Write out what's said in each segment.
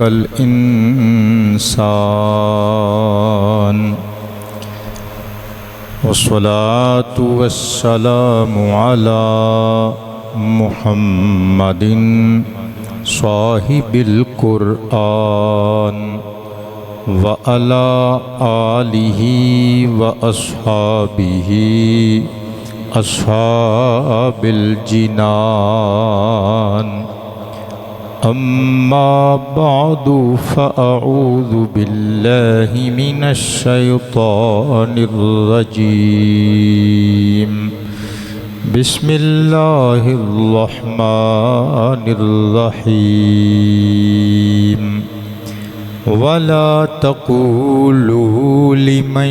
الإنسان والصلاة والسلام على محمد صاحب القرآن وعلى آله وأصحابه أصحاب الجنان أما بعد فأعوذ بالله من الشيطان الرجيم بسم الله الرحمن الرحيم ولا تقولوا لمن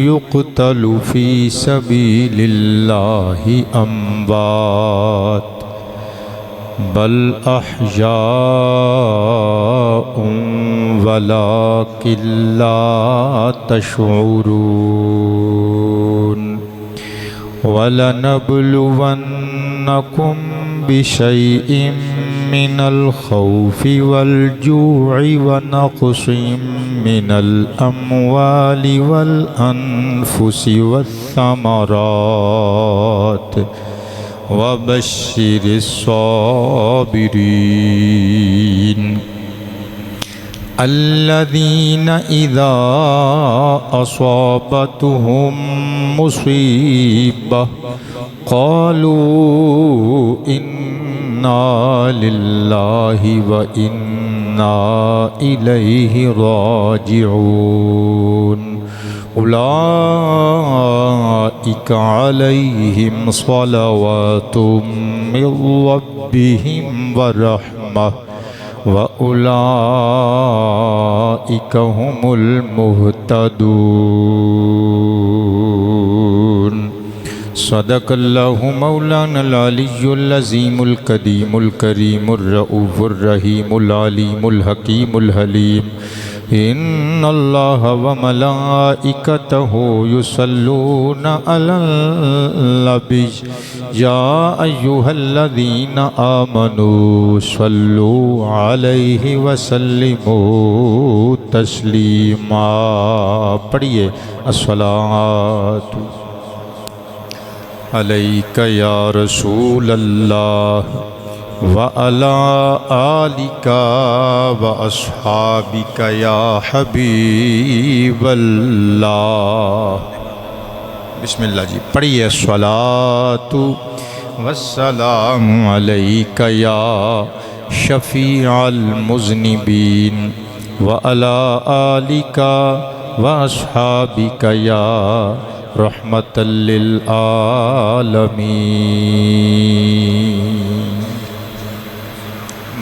يقتل في سبيل الله أموات بل أحياء ولكن لا تشعرون ولنبلونكم بشيء من الخوف والجوع ونقص من الأموال والأنفس والثمرات وبشر الصابرين الذين إذا أصابتهم مصيبة قالوا إنا لله وإنا إليه راجعون أولئك عليهم صلوات من ربهم ورحمة وأولئك هم المهتدون صدق الله مولانا العلي العظيم القديم الكريم الرؤوف الرحيم العليم الحكيم الحليم إن الله وملائكته يصلون على النبي يا أيها الذين آمنوا صلوا عليه وسلموا تسليما پڑھیے الصلاۃ علیک یا رسول اللہ وعلى آلك وأصحابك يا حبيب الله بسم اللہ جی پڑھیے الصلاۃ والسلام علیک یا شفیع المذنبین وعلى آلك وأصحابك یا رحمة للعالمین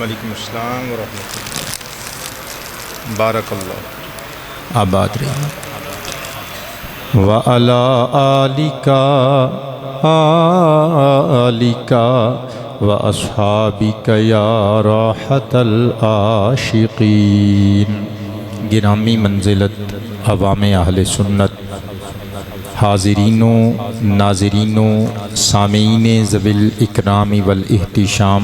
وعلیکم السلام ورحمۃ اللہ بارک اللہ آباد رہی وعلی آلک واصحابک یا راحت العاشقین گرامی منزلت عوام اہل سنت حاضرینوں ناظرینوں سامعین ذوی الاکرام والاحتشام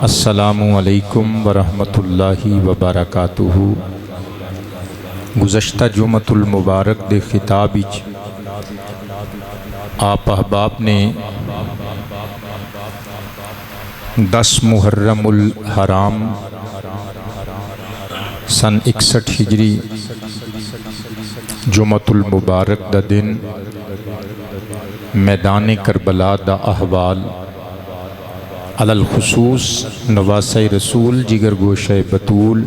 السلام علیکم ورحمۃ اللہ وبرکاتہ گزشتہ جمعۃ المبارک دے خطاب آپ احباب نے 10 محرم الحرام سن 61 ہجری جمعۃ المبارک دا دن میدان کربلا دا احوال علی الخصوص نواسہ رسول جگر گوشہ بطول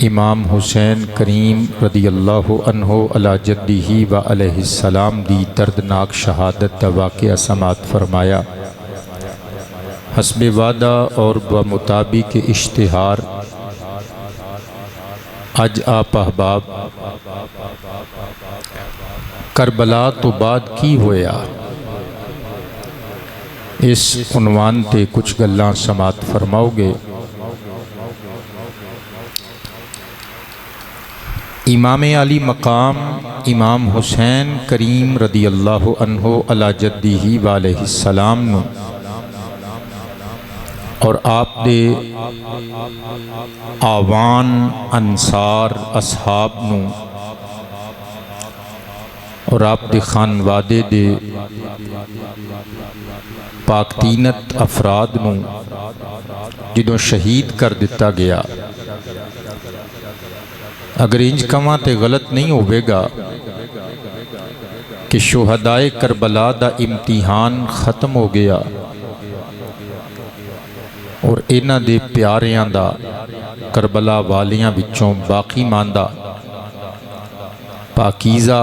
امام حسین کریم رضی اللہ عنہ علی جدہ و علیہ السلام دی دردناک شہادت دا واقعہ سماعت فرمایا حسب وعدہ اور بمطابق اشتہار اج آپ احباب کربلا تو بعد کی ہویا اس عنوان تے کچھ گلاں سماعت فرماؤ گے امام علی مقام امام حسین کریم رضی اللہ عنہ علی جدہ و علیہ السلام نو اور آپ دے آوان انصار اصحاب نو اور آپ دے خانوادے دے پاک تینت افراد نو جدوں شہید کر دیتا گیا. اگر انج کماں تے غلط نہیں ہوئے گا کہ شہدائے کربلا دا امتحان ختم ہو گیا اور انہاں دے پیاریاں دا کربلا والیاں وچوں باقی ماندہ پاکیزہ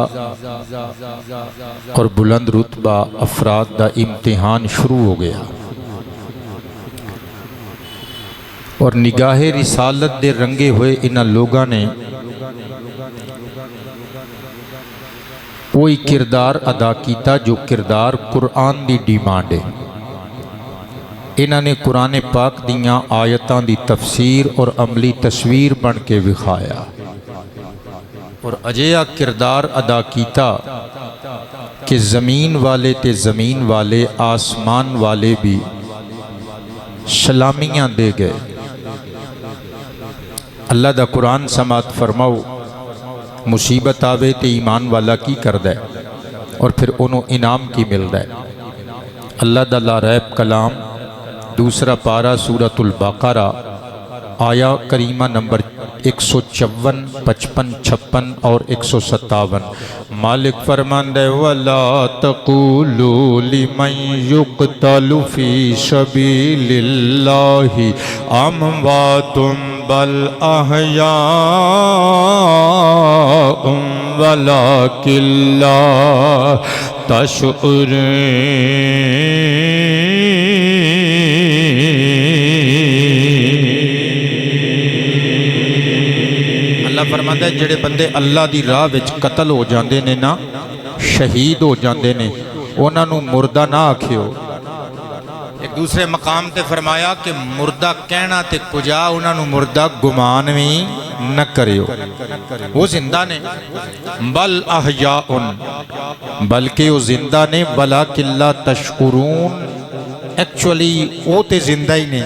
اور بلند رتبہ افراد دا امتحان شروع ہو گیا. اور نگاہ رسالت دے رنگے ہوئے انہاں لوگاں نے وہی کردار ادا کیتا جو کردار قرآن دی ڈیمانڈ ہے. انہاں نے قرآن پاک دیاں آیتاں دی تفسیر اور عملی تصویر بن کے وکھایا اور اجیہ کردار ادا کیتا کہ زمین والے تے زمین والے آسمان والے بھی سلامیاں دے گئے. اللہ دا قرآن سماعت فرماؤ مصیبت آوے تے ایمان والا کی کردہ ہے اور پھر انہوں انعام کی ملدہ ہے. اللہ دا لا ریب کلام دوسرا پارہ سورۃ البقرہ آیا کریمہ نمبر 154 55 56 اور 157. مالک فرماندے وَلَا تَقُولُوا لِمَنْ يُقْتَلُ فِي سَبِيلِ اللَّهِ أَمْوَاتٌ بَلْ أَحْيَاءٌ وَلَكِنْ لَا تَشْعُرُونَ. اللہ فرماتا ہے جڑے بندے اللہ دی راہ وچ قتل ہو جاندے نے نا شہید ہو جاندے نے انہاں نو مردہ نہ آکھیو. ایک دوسرے مقام تے فرمایا کہ مردہ کہنا تے کجا انہاں نو مردہ گمان بھی نہ کریو. وہ زندہ نے بل احیاء بلکہ وہ زندہ نے ولکن لا تشعرون. ایکچولی وہ تے زندہ ہی نے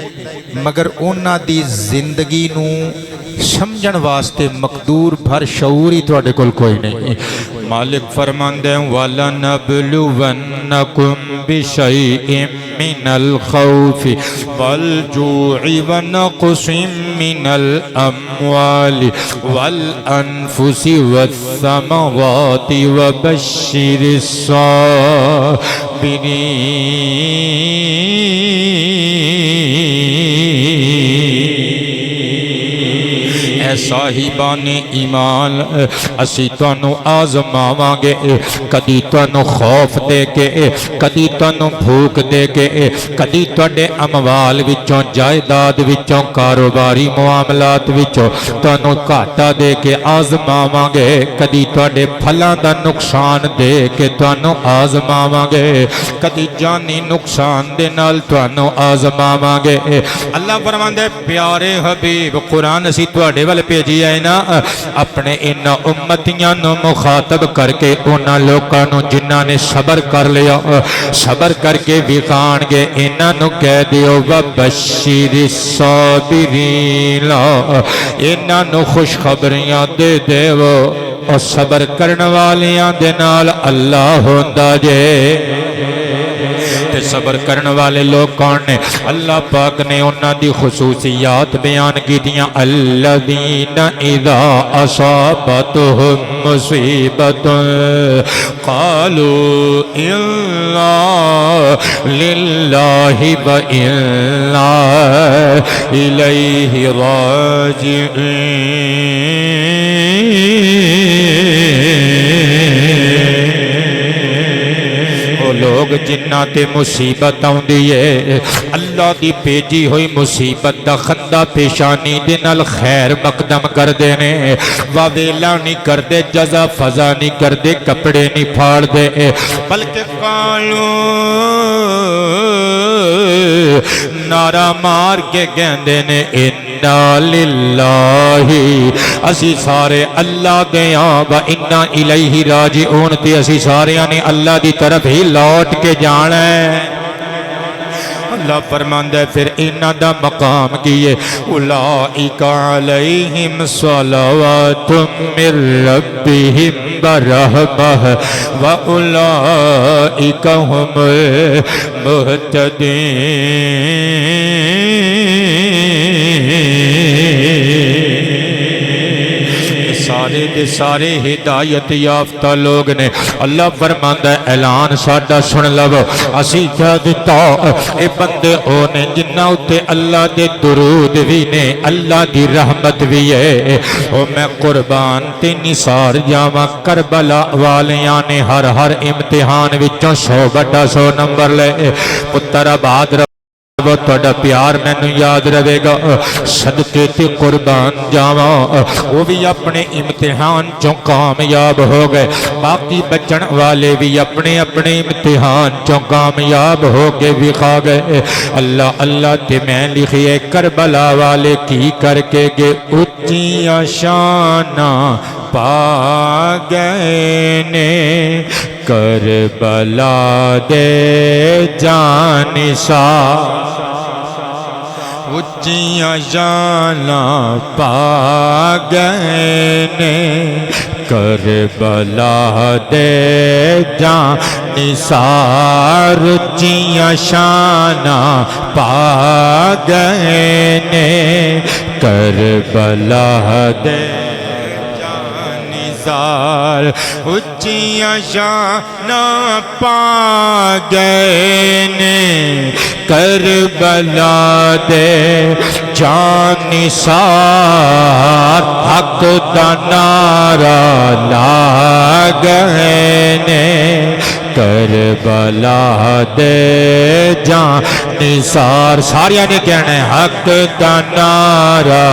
مگر انہاں دی زندگی نو سمجھن واسطے مقدور بھر شعوری تو اڈے کل کوئی نہیں. مالک فرماندے وَلَنَبْلُوَنَّكُمْ بِشَيْءٍ مِّنَ الْخَوْفِ وَالْجُوعِ وَنَقْصٍ مِّنَ الْأَمْوَالِ وَالْأَنفُسِ وَالثَّمَرَاتِ وَبَشِّرِ الصَّابِرِينَ. اے صاحبان ایمان اسی تانوں آزماواں گے کدی تانوں خوف دے کے کدی تانوں بھوک دے کے کدی تواڈے اموال وچوں جائیداد وچوں کاروباری معاملات وچوں تانوں گھاٹا دے کے آزماواں گے کدی تواڈے پھلاں دا نقصان دے کے تانوں آزماواں گے کدی جانی نقصان دے نال تانوں آزماواں گے. اللہ فرماندے پیارے حبیب قرآن اسی تواڈے ول بھیجی ہے نا اپنے ان امتیاں نو مخاطب کر کے انہاں لوکاں نو جنہاں نے صبر کر لیا صبر کر کے وکھان گے انہاں نو کہہ دیو وبشر الصابرین انہاں نو خوشخبریاں دے دیو اور صبر کرن والیاں دے نال اللہ ہوندا جے. صبر کرن والے لوگ کون نے اللہ پاک نے انہاں دی خصوصیات بیان کی دیاں. الذین اذا اصابتهم مصیبت قالوا انا للہ وانا الیہ راجعون. لوگ جنہ تے مصیبت آؤندی ہے اللہ دی بھیجی ہوئی مصیبت دا خندہ پیشانی دے نال خیر مقدم کر دینے واویلا نہیں کر دے جزا فضا نہیں کر دے کپڑے نہیں پھاڑ دے بلکہ قالوا نعرہ مار کے گہندے نے انا للہ اسی سارے اللہ دے و انا الیہ راجعون تے اسی سارے نے اللہ دی طرف ہی لوٹ کے جانا ہے. اللہ فرماندا ہے پھر انہاں دا مقام کی ہے اولئک علیہم صلوات من ربہم ورحمہ واولئک هم المہتدین۔ سارے دے سارے ہدایت یافتہ لوگ نے۔ اللہ فرماندا ہے اعلان ساڈا سن لو، اسی کہہ دتا اے بندے او نے جنہاں اُتے اللہ دے درود بھی نے، اللہ دی رحمت بھی ہے۔ او میں قربان تے نثار جاواں کربلا والیاں نے ہر امتحان وچوں 100/100 نمبر لے۔ پتر آباد وہ تھوڑا پیار مینوں یاد رہے گا، صدقے تے قربان جاواں وہ بھی اپنے امتحان چوں کامیاب ہو گئے، باقی بچن والے بھی اپنے امتحان چوں کامیاب ہو کے وکھا گئے۔ اللہ اللہ تے میں لکھیے کربلا والے کی کر کے گے اچیاں شاناں پا گئے نے، کربلا دے جانسار اچیاں شاناں پا گئے نے، کربلا دے جانسار اچیاں شاناں پا گئے نے، کربلا دے اچیاں شاناں پا گئے نے، کربلا دے جانثار حق دا نعرہ لا گئے نے، کربلا دے جانثار ساریاں نے کہنا ہے حق دا نعرہ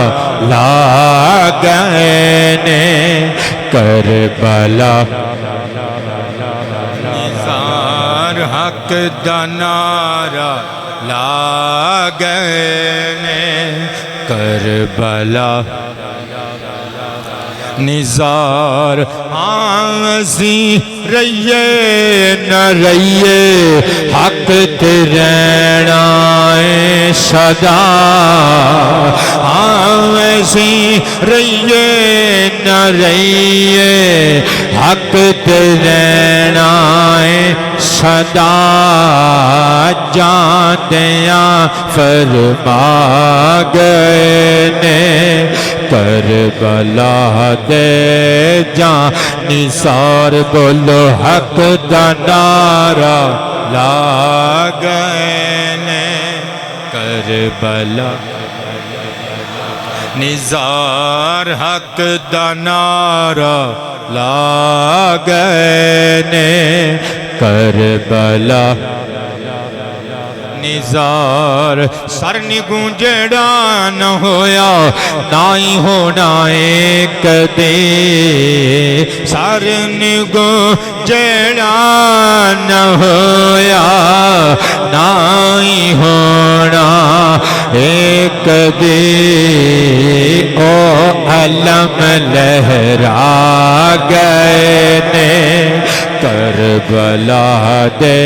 لا گئے نے، کربلا نثار حق دا نعرہ لا گئے نے، کربلا نثار آنزی رہیے نہ رہیے حق تے رہنا ہے صدا، آنزی رہیے نہ رہیے حق تے رہنا ہے صدا، جاندیاں فرما گئے نے، کربلا دے جانثار بولو حق دا نعرہ لا گئے نے، کربلا نثار حق دا نعرہ لا گئے نے، کربلا نثار سر نگونجڑا نہ ہویا نہ ہی ہونا ایک دے، سر نگونجڑا نہ ہویا نہ ہی ہونا ایک دے، او علم لہرا گئے نے، کربلا دے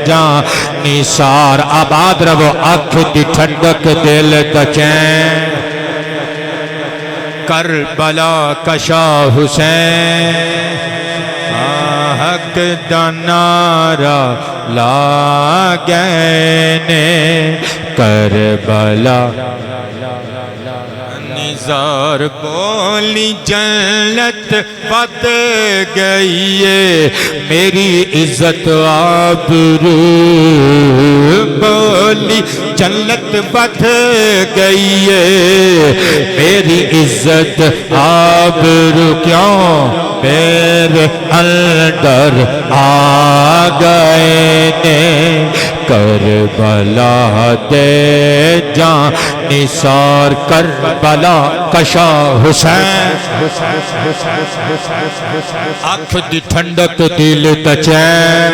جانثار آباد رہو، آنکھ دی ٹھنڈک دل دا چین، کربلا کشا حسین حق دا نعرہ لا گئے نے، کربلا نثار بولی جنت بد گئی ہے میری عزت آبرو، بولی جنت بد گئی ہے میری عزت آبرو، کیوں میرے اندر آ گئے نے، کربلا دے جانثار کربلا کشا حسین، آنکھ دی ٹھنڈک دل دا چین،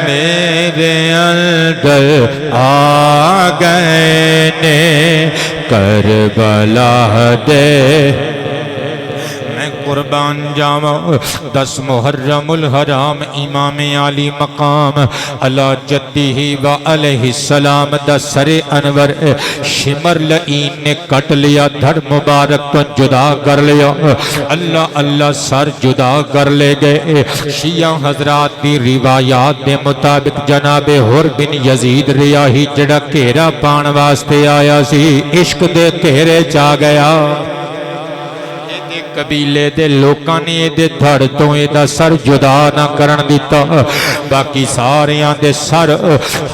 میرے اندر آ گئے نے، کربلا دے قربان جاواں 10 محرم الحرام امام علی مقام علی جدہ و علیہ السلام دا سر انور شمر لعین نے کٹ لیا، دھڑ مبارک تو جدا کر لیا، اللہ اللہ سر جدا کر لے گئے۔ شیعہ حضرات دی روایات دے مطابق جناب حر بن یزید ریاحی جڑا گھیرا پان واسطے آیا سی، عشق دے گھیرے چا گیا، قبیلے دے لوکاں نے دے دھڑ تو دا سر جدا نہ کرن دیتا، باقی ساریاں دے سر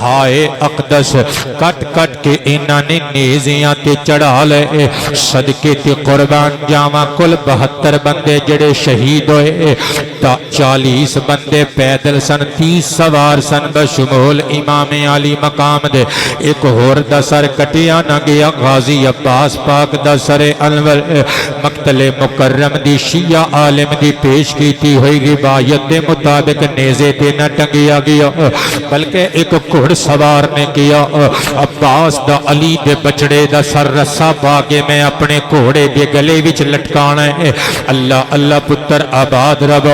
ہائے اقدس کٹ کٹ کے انہاں نے نیزیاں تے چڑھا لے۔ صدقے تے قربان جاواں کل 72 بندے جڑے شہید ہوئے، 40 بندے پیدل سن، 30 سوار سن بشمول امام علی مقام دے۔ ایک ہور دا سر کٹیا نہ گیا، غازی عباس پاک دا سر انور مقتل مکرم دی شیعہ عالم دی پیش کیتی ہوئی روایت دے مطابق نیزے تے نہ ٹنگیا گیا، بلکہ ایک گھڑ سوار نے کیا، عباس دا علی دے بچڑے دا سر رسا پا کے میں اپنے گھوڑے دے گلے وچ لٹکانا ہے۔ اللہ اللہ پتر آباد رب،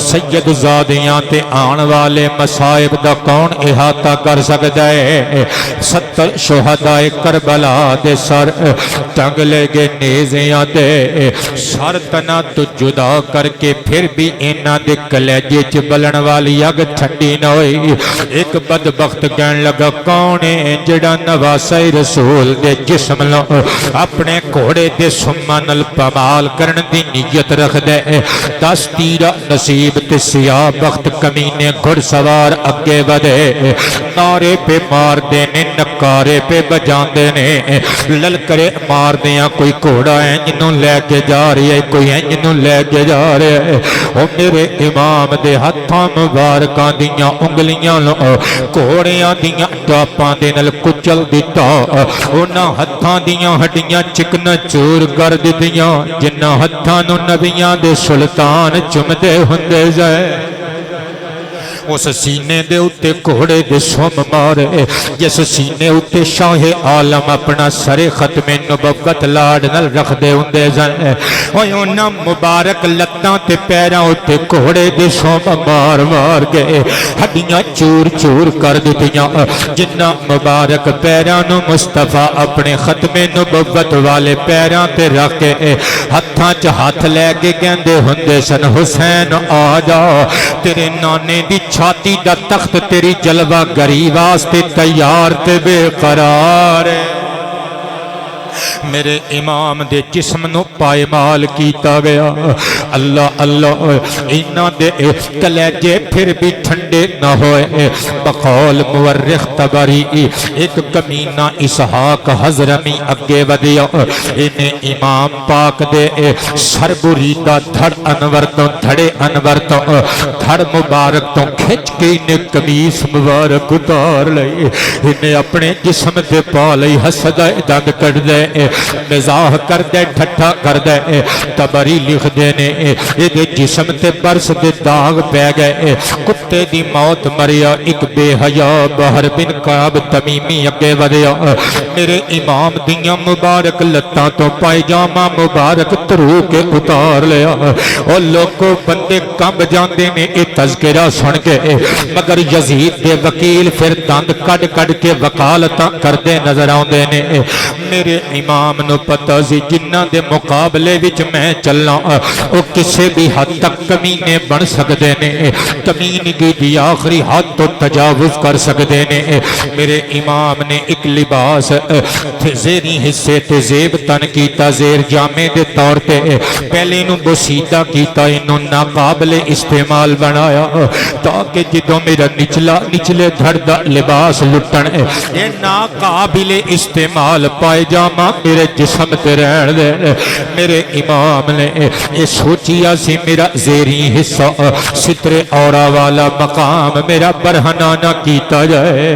سید زادیاں تے آن والے مصائب دا کون احاطہ کر سکتا ہے؟ 70 شہداء کربلا دے سر ٹنگ لے گے نیزیاں تے، سر تنا تو جدا کر کے پھر بھی انہاں دے کلیجے چ بلن والی اگ ٹھنڈی نہ ہوئی۔ ایک بدبخت کہن لگا کون ہے جڑا نواسہ رسول دے جسم نو اپنے گھوڑے دے سما نال پامال کرن دی نیت رکھ دے؟ 10 تیرا نصیب تے سیاہ بخت کمینے گھڑ سوار اگے ودے، نعرے پہ مار دے نے، نکارے پہ بجان دے نے، للکرے مار دیاں کوئی گھوڑا ہے جنوں لے کے جا رہی ہے، کوئی ہے جنوں لے کے جا رہے ہے۔ او میرے امام دے ہتھاں مبارکاں دیاں انگلیاں نو گھوڑیاں دیاں ٹاپاں دے نال کچل دتا، انہاں ہتھاں دیاں ہڈیاں چکنا چور کر دتیاں جنہاں ہتھاں نو نبیاں دے سلطان چمدے ہوندے جائے۔ اس سینے دے اتے گھوڑے دے سوم مارے جس سینے اتے شاہ عالم اپنا سر ختم نبوت لاڈ نل رکھ دے ہوندے جائے۔ انہاں مبارک لتاں تے پیراں اتے گھوڑے دے سوم مار مار گئے، ہڈیاں چور چور کر دتیاں، جنہ مبارک پیراں نو مصطفیٰ اپنے ختم نبوت والے پیراں تے رکھ کے ہتھاں چ ہاتھ لے کے کہندے ہوندے سن حسین آ جا، تیرے نانے دی چھاتی دا تخت تیری جلوہ گری واسطے تیار تے بے قرار ہے۔ میرے امام دے جسم نو پائمال کیتا گیا، اللہ اللہ انہاں دے کلیجے پھر بھی ٹھنڈے نہ ہوئے۔ بقول مورخ طبری ایک کمینہ اسحاق حضرمی اگے ودیا، انہیں امام پاک دے سر بریدہ دھڑ انور تو دھڑے انور تو دھڑ مبارک تو کھچ کے انہیں قمیص مبارک اتار لئی، انہیں اپنے جسم دے پا لئی حسدہ دنگ کر دے، مزاح کر دے، ٹھٹھا کر دے۔ طبری لکھ دینے یہ جسم تے برس دے داغ پہ گئے، کتے دی موت مریا ایک بے حیا بحر بن کعب تمیمی اگے ودیا، میرے امام دیاں مبارک لتاں تو پائجامہ مبارک ترو کے اتار لیا۔ اور لوگوں بندے کمب جاندے نے اے تذکرہ سن کے، مگر یزید دے وکیل پھر دند کڈ کڈ کے وکالتاں کردے نظر آندے نے۔ میرے امام نو پتہ سی جنہ دے مقابلے وچ میں چلنا او کسے بھی حد تک کمینے بن سکدے نے، کمینگی دی آخری حد تو تجاوز کر سکدے نے۔ میرے امام نے ایک لباس زیری حصے تے زیب تن کیتا، زیر جامے دے طور تے پہلے نو بسیدہ کیتا، انہوں ناقابل استعمال بنایا تاکہ جدوں میرا نچلے دھڑ دا لباس لٹن یہ ناقابل استعمال پائے جامہ میرے جسم تے رہن دے۔ میرے امام نے یہ سوچیا سی میرا زیری حصہ ستر اورا والا مقام میرا برہنانہ کیتا جائے،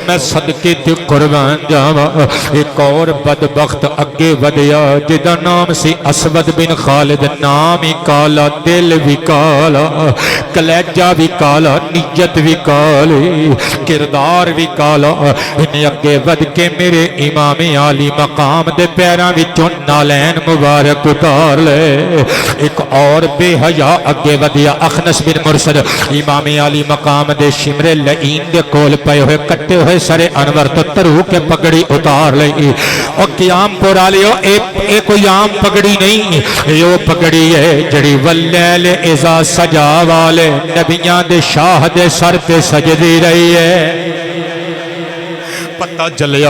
میں صدقے تے قربان جاواں۔ ایک اور بدبخت اگے ودیا جدا نام سی اسود بن خالد، نام ہی کالا، دل بھی کالا، کلیجہ بھی کالا، نیت بھی کالی، کردار بھی کالا۔ انہیں اگے ود کے میرے امام عالی مقام دے پیراں وچوں نالین مبارک اتار لے. ایک اور بے حیا اگے ودیا اخنس بن مرشد امام علی مقام دے شمر لعین دے کول پے ہوئے کٹے ہوئے سر انور تو ترو کے پگڑی اتار لئی. او قیام پورا لیو اے کوئی عام پگڑی نہیں، یہ پگڑی ہے جڑی واللیل اذا سجا والے نبیاں دے شاہ دے سر تے سجدی رہی ہے. پتہ چلیا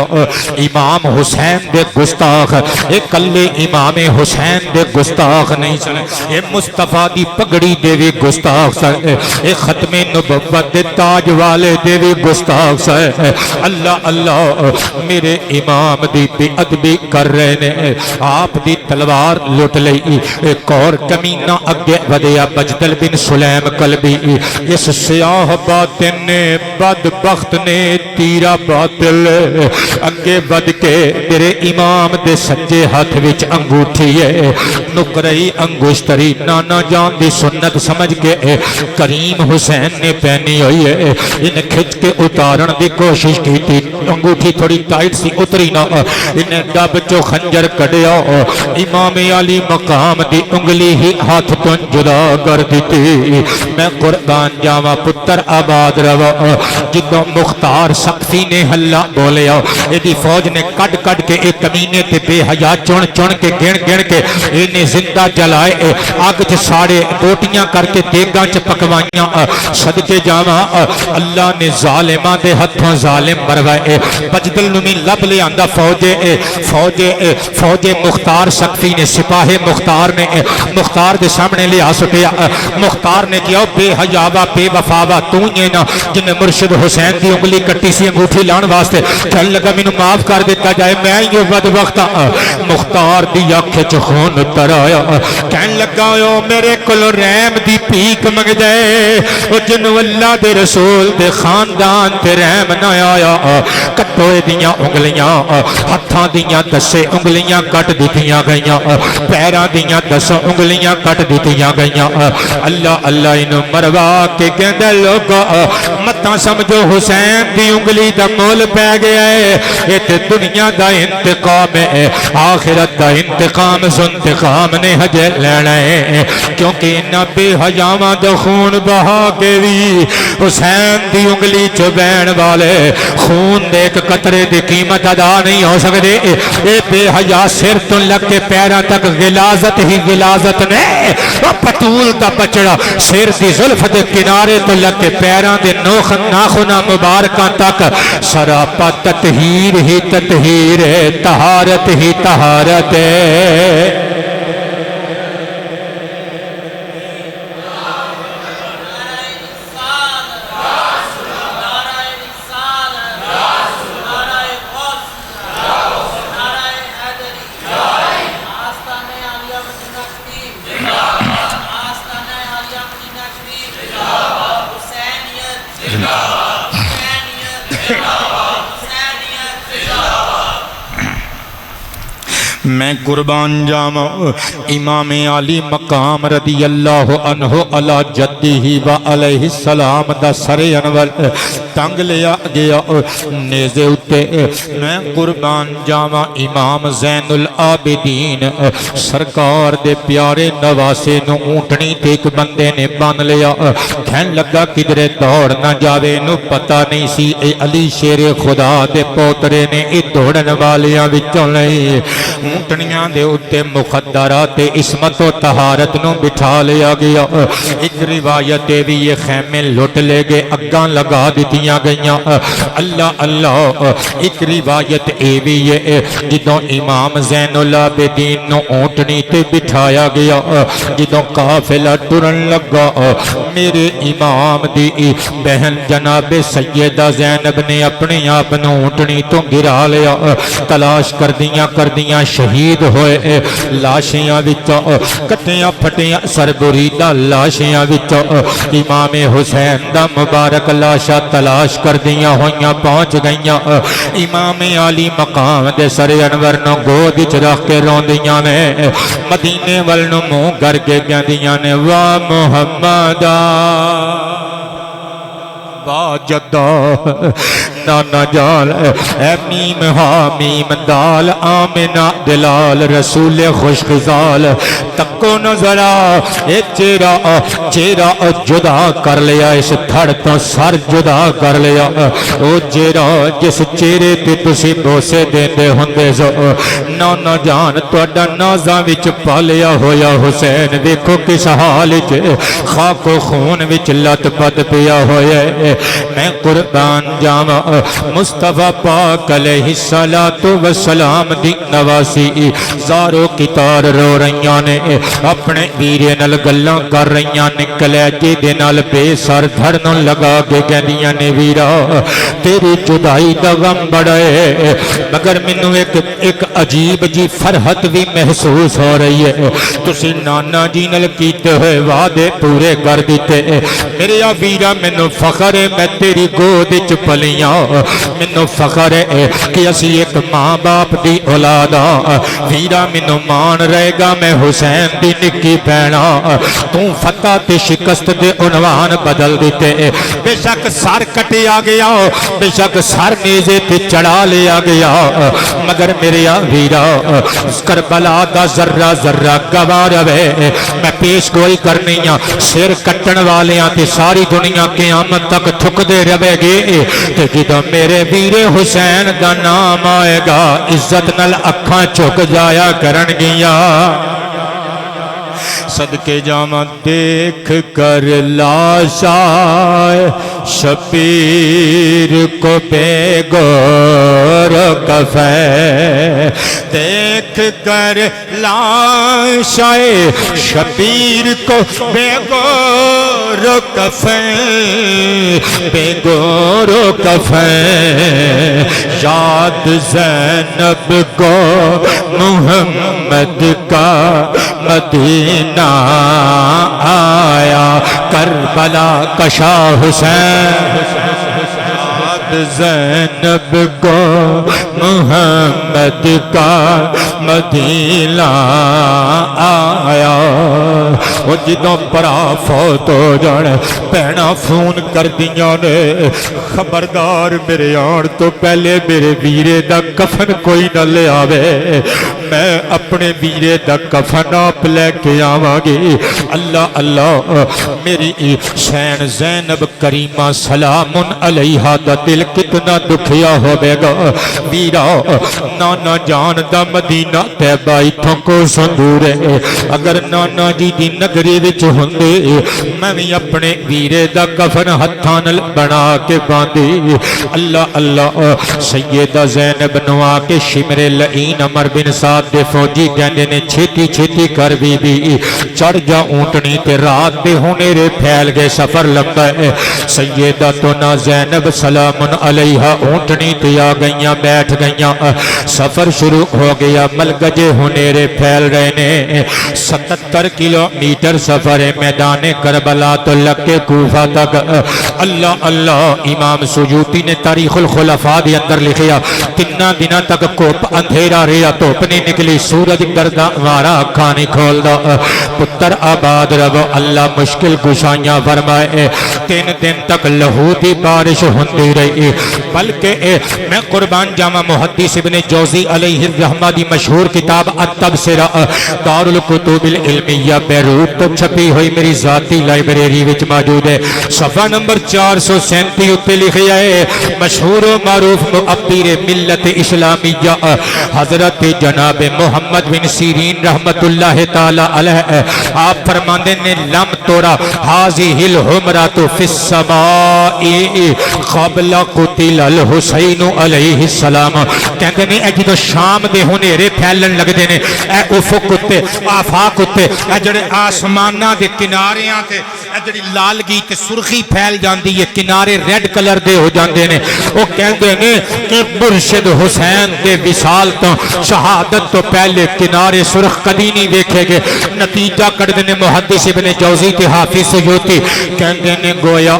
امام حسین دے گستاخ اے کلے امام حسین دے گستاخ نہیں سن، اے مصطفیٰ دی پگڑی دے بھی گستاخ سن، اے ختم نبوت دے تاج والے دے بھی گستاخ سن. اللہ اللہ میرے امام دی بے ادبی کر رہے نے، آپ دی تلوار لٹ لئی. ایک اور کمینہ اگے ودیا بجدل بن سلیم قلبی، اس سیاہ باطن نے بدبخت نے تیرا باطل اگے بد کے تیرے امام دے سجے ہاتھ وچ انگوٹھی ہے، نکرئی انگشتری نانا جان دی سنت سمجھ کے کریم حسین نے پہنی ہوئی ہے. انہیں کھچ کے اتارن دی کوشش کی تھی، انگوٹھی تھوڑی ٹائٹ سی اتری نہ، انہیں ڈب چو خنجر کڑیا، امام علی مقام دی انگلی ہی ہاتھ تو جدا کر دیتی. میں قربان جاواں پتر آباد روا جدوں مختار سقفی نے ہلا بولیا، ایدی فوج نے کٹ کٹ کے ایک کمینے تے بے حیا چون چون کے گن گن کے انہیں زندہ جلائے، آگ چ ساڑے روٹیاں کر کے دیگاں چ پکوائیاں. صدقے جاواں اللہ نے ظالماں دے ہتھوں ظالم مروائے. بجدل نمی لب لے آندا فوج مختار سقفی نے، سپاہ مختار نے مختار دے سامنے لے آ سٹیا. مختار نے کیا بے حیاوا بے وفاوا تو ہی نا جن مرشد حسین دی انگلی کٹی سی انگوٹھی لان واسطے، کہنے لگا مینوں معاف کر دیتا جائے، میں ہی بدبخت ہاں. مختار دی اکھ چ خون ترایا، کہنے لگا او میرے کول رحم دی بھیک منگ دے، او جنوں اللہ دے رسول دے خاندان تے رحم نہ آیا. کٹوئے دیاں انگلیاں ہتھاں دیاں 10 انگلیاں کٹ دتیاں گئیاں، پیراں دیاں 10 انگلیاں کٹ دتیاں گئیاں. اللہ اللہ انہوں مروا کے کہندے لوگو متاں سمجھو حسین دی انگلی دا مول پہ گیا ہے، یہ تے دنیا دا انتقام ہے، آخرت دا انتقام انتقام نے ہجے لینا ہے. کیونکہ انہاں بے حیاواں دا خون بہا کے بھی حسین دی انگلی چبین والے خون دے ایک قطرے دی قیمت ادا نہیں ہو سکتے. اے بے حیا سر تو لگ کے پیروں تک غلاظت ہی غلاظت نے، پتول دا بچڑا سر دی زلف دے کنارے تو لگ کے پیروں دے ناخن مبارکاں تک سراپا تطہیر ہی تطہیر ہے، طہارت ہی طہارت ہے. میں قربان جاواں امام علی مقام رضی اللہ عنہ علی جدہ و علیہ السلام دا سر انور ٹنگ لیا گیا نیزے اتے. میں قربان جاواں امام زین العابدین سرکار دے پیارے نواسے نو اونٹنی تے ایک بندے نے بان لیا، کہن لگا کدھرے دوڑ نہ جاوے، نو پتہ نہیں سی اے علی شیر خدا دے پوترے نے اے دوڑن والیاں وچوں لئی. اونٹنیاں دے اتے مخدرات عصمت و طہارت نو بٹھا لیا گیا. ایک روایت بھی یہ خیمے لٹ لے گئے، اگاں لگا دیتیاں گئیاں. اللہ اللہ ایک روایت اے بھی یہ جدوں امام زین العابدین نو اونٹنی تے بٹھایا گیا، جدوں قافلہ ٹرن لگا میرے امام دی بہن جناب سیدہ زینب نے اپنے آپ نو اونٹنی تو گرا لیا. تلاش کردیاں شہید ہوئے لاشیاں وچوں کٹیاں پھٹیاں سربریدہ لاشیاں وچوں امام حسین دا مبارک لاشا تلاش کردیاں ہویاں پہنچ گئیاں. امام علی مقام دے سر انور نو گود وچ رکھ کے روندیاں نے، مدینے ول نو منہ کر کے کہندیاں نے واہ محمد با جدہ نانا جان اے میم ہا میم دال آمنہ دلال رسول خوش خزال تکو نظرہ اے چہرہ جدا کر لیا اس تھڑ تو سر جدا کر لیا او چہرہ جس چہرے تے تسی بوسے دیندے ہوندے سو نانا جان تہاڈا نازاں وچ پالیا ہویا حسین دیکھو کس حال وچ خاک و خون وچ لت پت پیا ہویا ہے میں قربان جاواں مصطفیٰ پاک علیہ الصلوۃ والسلام دی نواسی زارو کتار رو رہیاں نے اپنے ویرے نال گلاں کر رہیاں نے کلیجے دے نال بے سر دھڑن لگا کے کہندیاں نے ویرا تیری جدائی دا غم بڑا ہے مگر مینوں ایک عجیب جی فرحت بھی محسوس ہو رہی ہے تسی نانا جی نال کیتے ہوئے وعدے پورے کر دیتے میرے ویرا مینوں فخر ہے میں تیری گود وچ پلیاں مینوں فخر ہے کہ اسی ایک ماں باپ دی اولاد ہاں ویرا مینوں مان رہے گا میں حسین دی نکی بہنا تو فتح تے شکست دے عنوان بدل دیتے بے شک سر کٹیا گیا بے شک سر نیزے تے چڑھا لیا گیا مگر میرے ویرا کربلا دا ذرہ ذرہ گواہ رہے میں پیش گوئی کرنی ہاں سر کٹن والیاں تے ساری دنیا قیامت تک تھک دے رہے گی تے جدوں میرے ویرے حسین دا نام آئے گا عزت نال اکھاں چک جایا کرن گیا صدقے جاواں دیکھ کر لاشا شبیر کو بے گور کفن دیکھ کر لاشا شبیر کو بے گور کفن بے گور کفن یاد زینب کو محمد کا مدینہ آیا کربلا کشا حسین یاد زینب کو محمد کا مدینہ آیا وہ جدوں پرا فوت ہو جانے بہنا فون کر دیاں نے خبردار میرے آن تو پہلے میرے ویرے دا کفن کوئی نہ لے آوے میں اپنے ویرے دا کفن آپ لے کے آواں گی اللہ اللہ میری حسین زینب کریمہ سلام علیہا دا دل کتنا دکھیا ہوئے گا ویرا نانا جان دا مدینہ تیبہ ایتھوں کو سندورے اگر نانا جی دی نگری وچ ہوندے میں بھی اپنے ویرے دا کفن ہتھان بنا کے باندھی اللہ اللہ سیدہ زینب نوا کے شمر لعین عمر بن سعد دے فوجی کہنے نے چھتی چھتی کر بی چڑھ جا اونٹنی تے رات دے ہونے رے پھیل گئے سفر لمبا ہے سیدہ تو نا زینب سلام علیہا اونٹنی تے آ گئیاں بیٹھ گئیاں سفر شروع ہو گیا ملگجے ہونے رے پھیل رہے نے 77 کلومیٹر سفر میدان کربلا تو لکے کوفہ تک اللہ اللہ امام سجوتی نے تاریخ الخلفاء دے اندر لکھیا تنہ دنہ تک کوپ اندھیرا رہا توپ نہیں نکلی سورج گردہ وارا اکھا نہیں کھول دا پتر آباد رب اللہ مشکل گشائیاں فرمائے 3 دن تک لہو دی بارش ہوندی رہی بلکہ میں قربان جامع محدث ابن جوزی علیہ الرحمہ دی مشہور کتاب التبصرہ دار الکتب العلمیہ بیروت تو چھپی ہوئی میری ذاتی لائبریری وچ موجود ہے صفحہ نمبر 437 اتے لکھیا ہے مشہور و معروف معبر ملت اسلامیہ حضرت جناب محمد بن سیرین رحمت اللہ تعالی علیہ آپ فرماندے نے لم تورا حاضی الحمرات فی السماء قبل قتل الحسین علیہ السلام کہندے نے اے جدو شام دے ہنیرے پھیلن لگ دے نے اے افق اتے آفاق اتے اے جڑے آسمانہ دے کناریاں تے اے جڑی لالگی تے سرخی پھیل جاندی ہے کنارے ریڈ کلر دے ہو جاندے نے وہ کہندے نے کہ مرشد حسین دے وصال تو شہادت تو پہلے کنارے سرخ کدی نہیں دیکھے گے نتیجہ کر دینے محدث ابن جوزی تے حافظ سجوتی کہندے نے گویا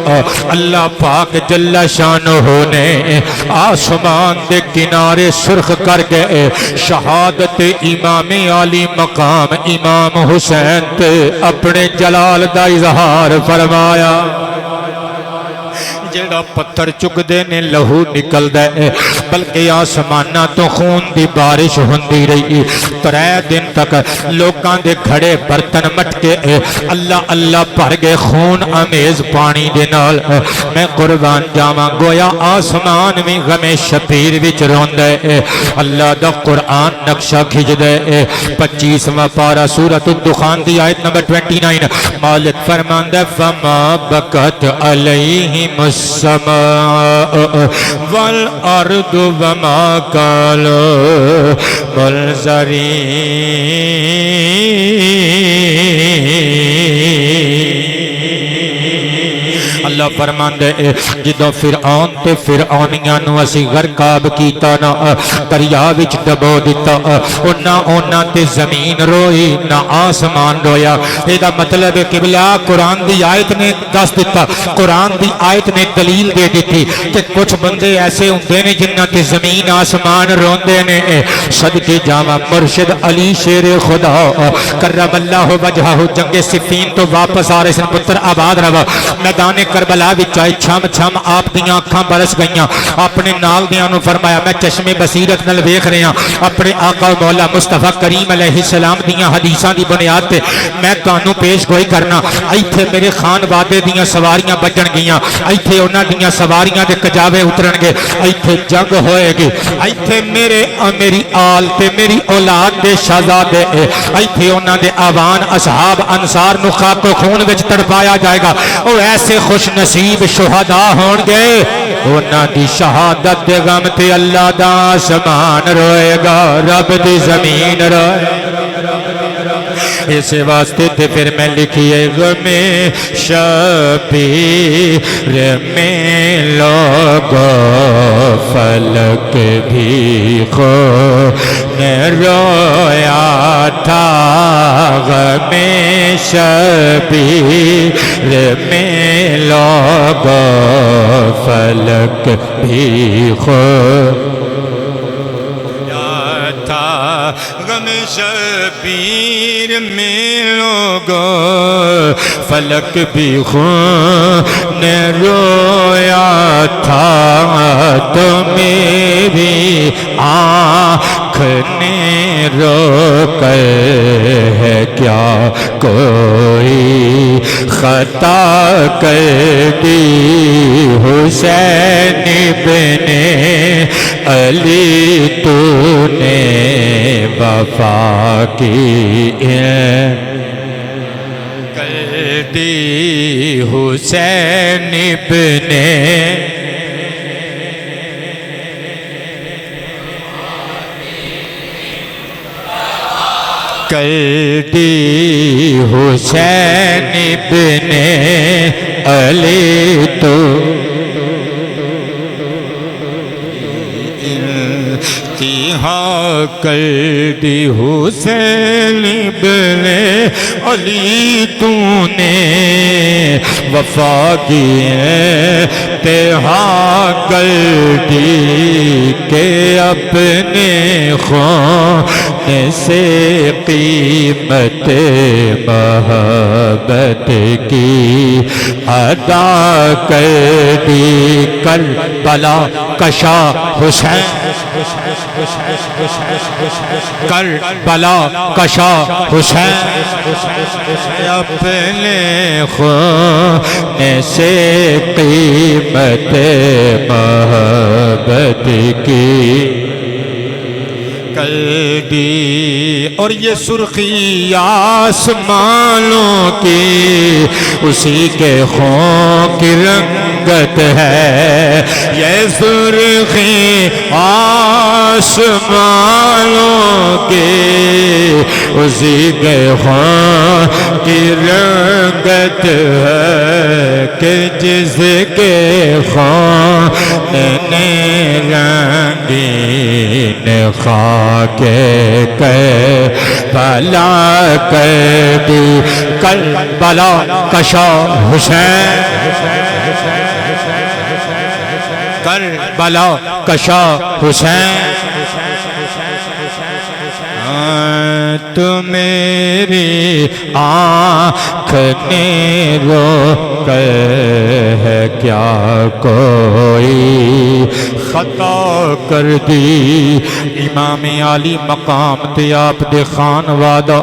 اللہ پاک جل شانہ نے آسمان دے کنارے سرخ کر گئے شہادت امام عالی مقام امام حسین تے اپنے جلال دا اظہار فرمایا جڑا پتھر چکدے نے لہو نکلدا ہے بلکہ آسماناں تو خون دی بارش ہوندی رہی 3 دن تک لوکاں دے گھڑے برتن مٹکے اللہ اللہ بھر گئے خون امیز پانی دے نال میں قربان جاواں گویا آسمان بھی غم شبیر وچ روندا ہے اللہ دا قرآن نقشہ کھچدا ہے 25واں پارہ سورۃ الدخان دی آیت نمبر 29 مالک فرماندا ہے فما بکت علیہم السماء والارض وما كانوا منظرین اللہ فرماندے جدو فرعون تے فرعونیاں نو اسی غرقاب کیتا نا دریا وچ ڈبو دیتا اونا تے زمین روئی نہ آسمان رویا ایدہ مطلب قبلہ قرآن دی آیت نے دس دیتا قرآن دی آیت نے دلیل دے دیتی کہ کچھ بندے ایسے ہوندے نے جنہ تے زمین آسمان روندے نے صدقے جاواں مرشد علی شیر خدا کرم اللہ وجہہ جنگ صفین تو واپس آ رہے سن پتر آباد روا میدان کربلا وچائی چھم چھم آپ دیاں آنکھاں برس گئیاں اپنے نال دیاں نو فرمایا میں چشم بصیرت نل ویکھ رہا اپنے آقا و مولا مصطفیٰ کریم علیہ السلام دیاں حدیثاں دی بنیاد تے میں تانوں پیش گوئی کرنا ایتھے میرے خان وعدے دیاں سواریاں بجن گئیاں ایتھے انہاں دیاں سواریاں دے کجاوے اترن گے ایتھے جنگ ہوئے گی ایتھے میری آل تے میری اولاد دے شہزادے ایتھے انہاں دے آوان اصحاب انصار نو خاک و خون وچ تڑپایا جائے گا اور ایسے خوش نصیب شہداء ہون گے انہاں دی شہادت دے غم تے اللہ دا آسمان روئے گا رب دی زمین روئے اس واسطے تے پھر میں لکھیے غم شبیر میں لوگو فلک بھی خون رویا تھا غم شبیر میں لوگو فلک بھی خون تھا غم شبیر میں لوگوں فلک بھی خون رویا تھا تو میری آنکھ نے رو کر ہے کیا کوئی خطا کر دی حسین ابن علی تو نے وفا کی کر دی حسین ابن کر دی حسین ابن علی تو کر دی حسین ابن علی تو نے وفا کی انتہا کر دی کہ اپنے خون سے قیمت محبت کی ادا کر دی کربلا کشا حسین کربلا کشا حسین اپنے خون سے قیمت محبت کی کر دی اور یہ سرخی آسمانوں کی اسی کے خون کی رنگت ہے یہ سرخی آسمانوں کی اسی کے خون کی رنگت ہے کہ جس کے خون نے رنگین خاک کربلا کر دی کربلا کشا حسین کربلا کشا حسین تو میری آنکھ نے روکے ہے کیا کوئی خطا کر دی. امام عالی مقام تے آپ دے خانوادہ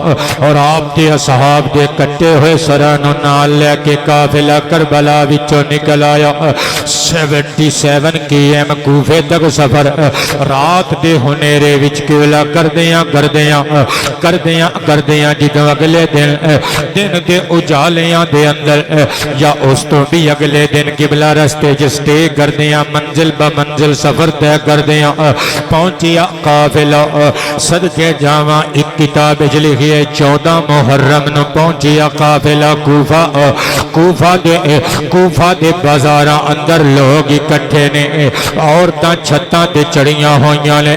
اور آپ دے اصحاب دے کٹے ہوئے سرانو نال لے کے قافلہ کربلا وچوں نکل آیا. 77 کم کوفے تک سفر رات دے ہنیرے وچ قبلہ کردیاں جدوں اگلے دن دے اجالیاں دے اندر یا اس تو بھی اگلے دن قبلہ رستے جسٹے کردیاں منزل با منزل سفر طے کردیاں پہنچیا قافلہ. صدقے جاواں ایک کتاب وچ لکھی ہے 14 محرم نو پہنچیا قافلہ کوفہ دے بازاراں اندر لوگ اکٹھے نے عورتاں چھتاں تے چڑھیاں ہوئیاں نے.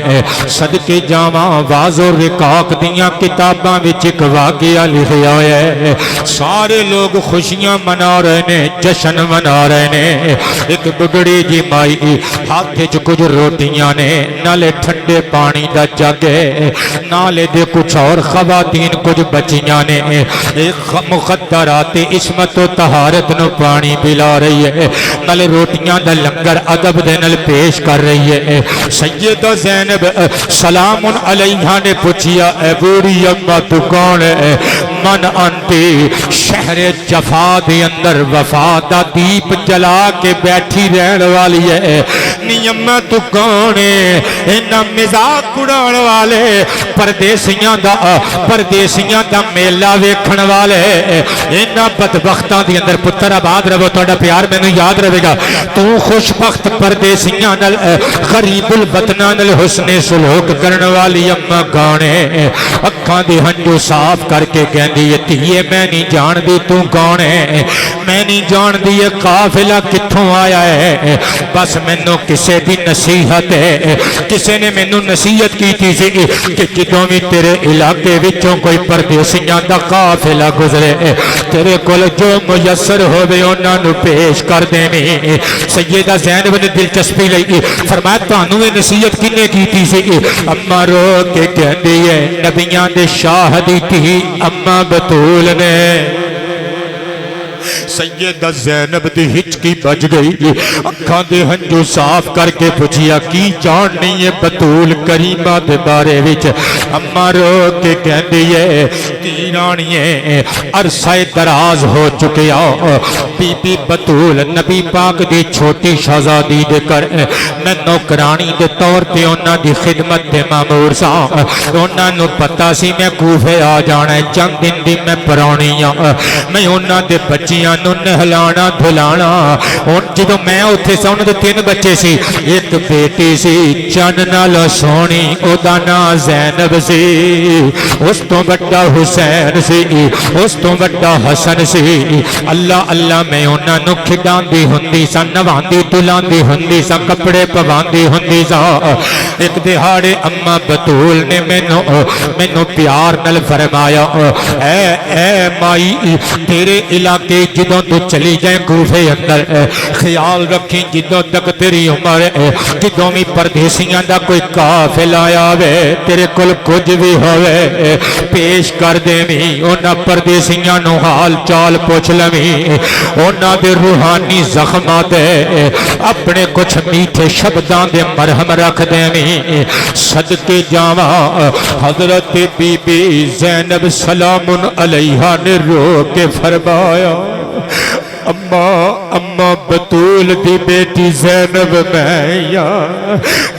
صدقے جاواں واز و رقاق دیاں کتاباں وچ ایک واقعہ لکھیا ہویا ہے. سارے لوگ خوشیاں منا رہے نے جشن منا رہے نے. ایک بگڑی جی مائی ہاتھ وچ کچھ روٹیاں نے نالے ٹھنڈے پانی دا جگ نالے دے کچھ اور خواتین کچھ بچیاں نے ایک مخدرات عصمت و طہارت نو پانی پلا رہی ہے نالے روٹیاں دا لنگر ادب دے نال پیش کر رہی ہے. سیدہ زینب سلام علیہا نے پوچھیا اے بوڑھی اماں تو کون ہے؟ من انتی شہر جفا دے اندر وفا دا دیپ جلا کے بیٹھی رہن والی ہے. نی اماں تو کون ہے؟ انہاں مزاق اڑان والے پردیسیاں دا میلہ ویکھن والے انہاں بدبختاں دے اندر پتر آباد رہو تہاڈا پیار مینوں یاد رہے گا. تو خوش بخت پردیسیاں نال غریب الوطناں نال حسن سلوک کرن والی اماں گانے اکھاں دے ہنجو صاف کر کے کہندی ہے دھیے میں نہیں جان دی تو کون ہے؟ میں نہیں جان دی یہ قافلہ کتھوں آیا ہے. بس مینوں کسے دی نصیحت ہے کسے نے مینوں نصیحت کیتی سی کہ جدوں بھی تیرے علاقے وچوں کوئی پردیسیاں دا قافلہ گزرے تیرے کول جو میسر ہوے انہاں نوں پیش کر دیویں. سیدہ زینب نے دلچسپی لئی فرمایا تانوں یہ نصیحت کنے کیتی سی؟ اماں رو کے کہندی ہے نبیاں دے شاہ دی تھی اماں بطول نے. سیدہ زینب دی ہچکی بج گئی اکھاں دے ہنجو صاف کر کے پوچھیا کی جان نہیں ہے بطول کریمہ دے بارے وچ؟ اماں رو کے کہندی ہے تیرانیے عرصہ دراز ہو چکیا بی بی بطول نبی پاک دی چھوٹی شہزادی دے کر میں نوکرانی دے طور پہ انہاں دی خدمت دے مامور سا. انہاں نو پتہ سی میں کوفے آ جانا ہے چند دن دی میں پرانی ہاں میں انہاں دے بچیاں نو نہلانا دھلانا. ہن جدوں میں اوتھے سا انہاں دے 3 بچے سی ایک بیٹی سی چن نال سونی او دا نام زینب سی اس تو بڑا حسین سی اس تو بڑا حسن سی. اللہ اللہ میں انہاں نو کھڈاندی ہوندی سا نواندی دلاندی ہوندی سا کپڑے پواندی ہوندی سا. ایک دہاڑے اماں بطول نے مینوں پیار نال فرمایا اے مائی تیرے علاقے جدوں تو چلی جائے کوفے اندر خیال رکھیں جدوں تک تیری عمر جدوں بھی پردیسیاں دا کوئی قافلہ آیا وے تیرے کول کچھ بھی ہوئے پیش کر دیویں انہاں پردیسیاں نو حال چال پوچھ لویں انہاں دے روحانی زخمات اپنے کچھ میٹھے شبداں دے مرہم رکھ دیویں. صدقے جاواں حضرت بی بی زینب سلام علیہا نے رو کے فرمایا اماں بطول دی بیٹی زینب میں یا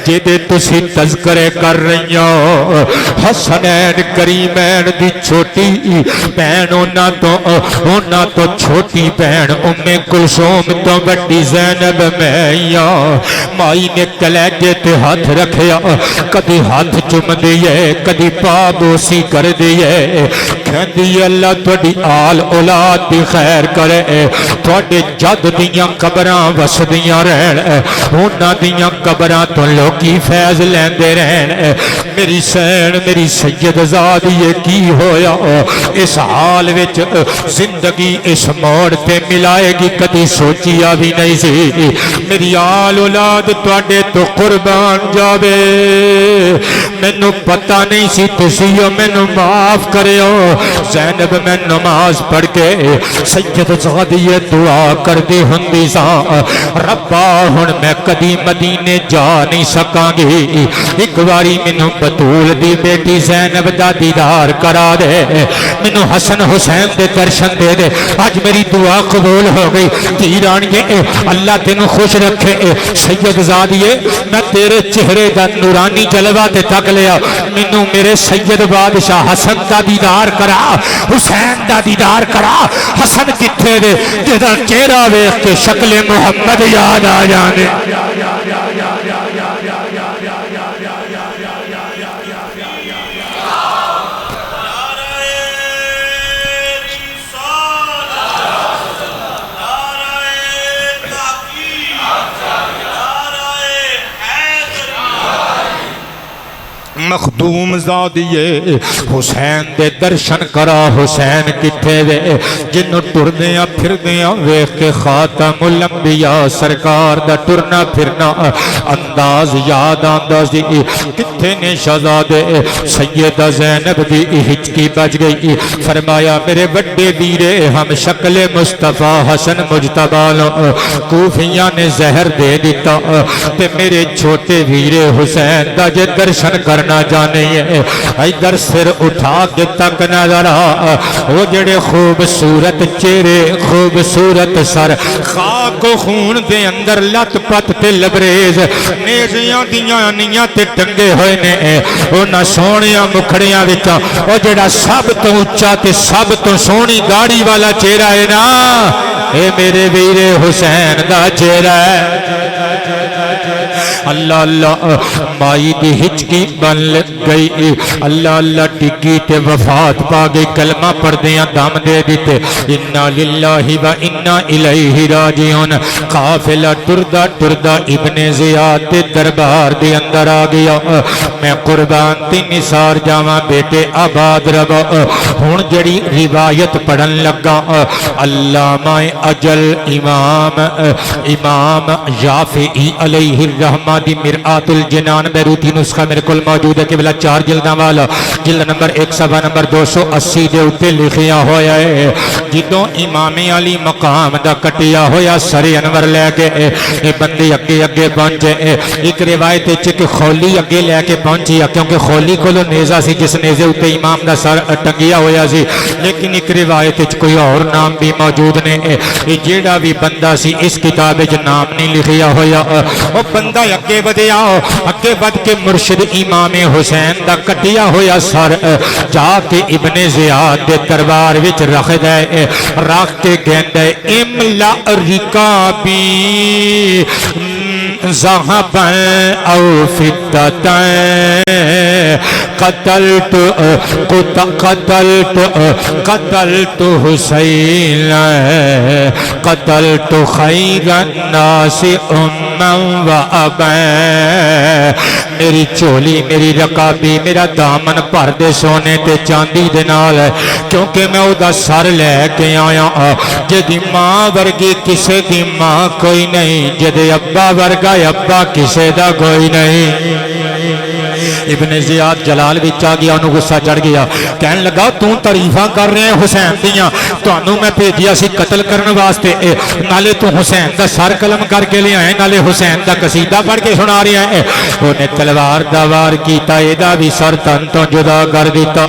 جدے تسی تذکرے کر رہی ہو حسنین کریمین دی چھوٹی بہن انہاں تو چھوٹی بہن ام کلثوم تو بڑی زینب میں یا. مائی نے کلیجے تے ہاتھ رکھیا کدی ہاتھ چم دیئے کدی پا بوسی کر دیئے کہندی اللہ تہاڈی آل اولاد دی خیر کرے تہاڈے جد دیاں قبراں وسدیاں رہن انہاں دیاں قبراں تو لوکی فیض لیندے رہن میری سین میری سید زادیے کی ہویا اس حال وچ زندگی اس موڑ تے ملائے گی کدی سوچیا بھی نہیں سی میری آل اولاد تواڈے تو قربان جاوے مینوں پتہ نہیں سی تسیو مینوں معاف کریو زینب میں نماز پڑھ کے سید زادیے دعا کردی ہوندی سا ربا ہن میں کدی مدینے جا نہیں سکاں گی ایک باری مینوں بطول دی بیٹی زینب دا دیدار کرا دے مینوں حسن حسین دے درشن دے دے آج میری دعا قبول ہو گئی تیرانیے اللہ تینوں خوش رکھے سید زادیے میں تیرے چہرے دا نورانی جلوہ تے تک لیا مینوں میرے سید بادشاہ حسن دا دیدار کرا حسین دا دیدار کرا حسن کتھے دے جدا چہرہ ویکھ کے شکل محمد یاد آ جانے مخدوم زادیے حسین دے درشن کرا حسین کتھے وے جنوں ٹردیاں پھردیاں ویکھ کے خاتم الانبیاء سرکار دا ٹرنا پھرنا انداز یاد آندا سی کتھے نے شہزادے سیدہ زینب دی ہچکی بج گئی فرمایا میرے بڑے ویرے ہم شکل مصطفیٰ حسن مجتبی کوفیاں نے زہر دے دیتا تے میرے چھوٹے ویرے حسین دا جے درشن کرنا جانے ادھر سر اٹھا کے تک نظر وہ جڑے خوبصورت چہرے خوبصورت سر خاک و خون دے اندر لت پت تے لبریز نیزیاں دیاں نیاں تے ٹنگے ہوئے نے انہاں سونیاں مکھڑیاں وچاں وہ جڑا سب تو اونچا تے سب تو سونی گاڑی والا چہرہ ہے نا اے میرے ویرے حسین دا چہرہ ہے اللہ اللہ مائی دی ہچکی بن گئی اللہ اللہ ٹکی تے وفات پا گئی کلمہ پڑھ دیاں دم دے دیتے انا للہ و انا الیہ راجعون قافلہ ٹردہ ٹردہ ابن زیاد تے دربار دے اندر آ گیا میں قربان تی نثار جاواں بیٹے آباد رب ہن جڑی روایت پڑھن لگا علامہ اجل امام یافعی علیہ الرحمہ دی مرآت الجنان بیروتی نسخہ میرے کل موجود ہے قبلہ 4 جلداں والا جلد نمبر 1 صفحہ نمبر 280 دے اتے لکھیا ہویا ہے جدوں امام علی مقام دا کٹیا ہویا سر انور لے کے اے بندے اگے اگے پہنچے ایک روایت چک خولی اگے لے کے پہنچی کیونکہ خولی کولو نیزہ سی جس نیزے اتے امام دا سر ٹنگیا ہویا سی لیکن ایک روایت چ کوئی اور نام بھی موجود نے جیڑا بھی بندہ سی اس کتاب وچ نام نہیں لکھیا ہویا او بندہ اگے بدیا اگے بد کے مرشد امام حسین دا کٹیا ہویا سر جا کے ابن زیاد دے دربار وچ رکھ دے رکھ کے کہندا املا رکابی ذهبا او فضة قتلت حسین قتلت خیر الناس اما و ابا میری چولی میری رکابی میرا دامن بھر دے سونے تے چاندی دے نال کیونکہ میں او دا سر لے کے آیا جدی ماں ورگی کسے دی ماں کوئی نہیں جدی ابا ورگا ابا کسے دا کوئی نہیں ابن زیاد جلال وچ آ گیا انہوں غصہ چڑھ گیا کہن لگا تو تعریفاں کر رہے ہیں حسین دیاں تانوں میں بھیجیا سی قتل کرن واسطے نالے تو حسین دا سر قلم کر کے لے آئے نالے حسین دا قصیدہ پڑھ کے سنا رہے ہیں انہیں تلوار دا وار کیتا ایدا بھی سر تن تو جدا کر دیتا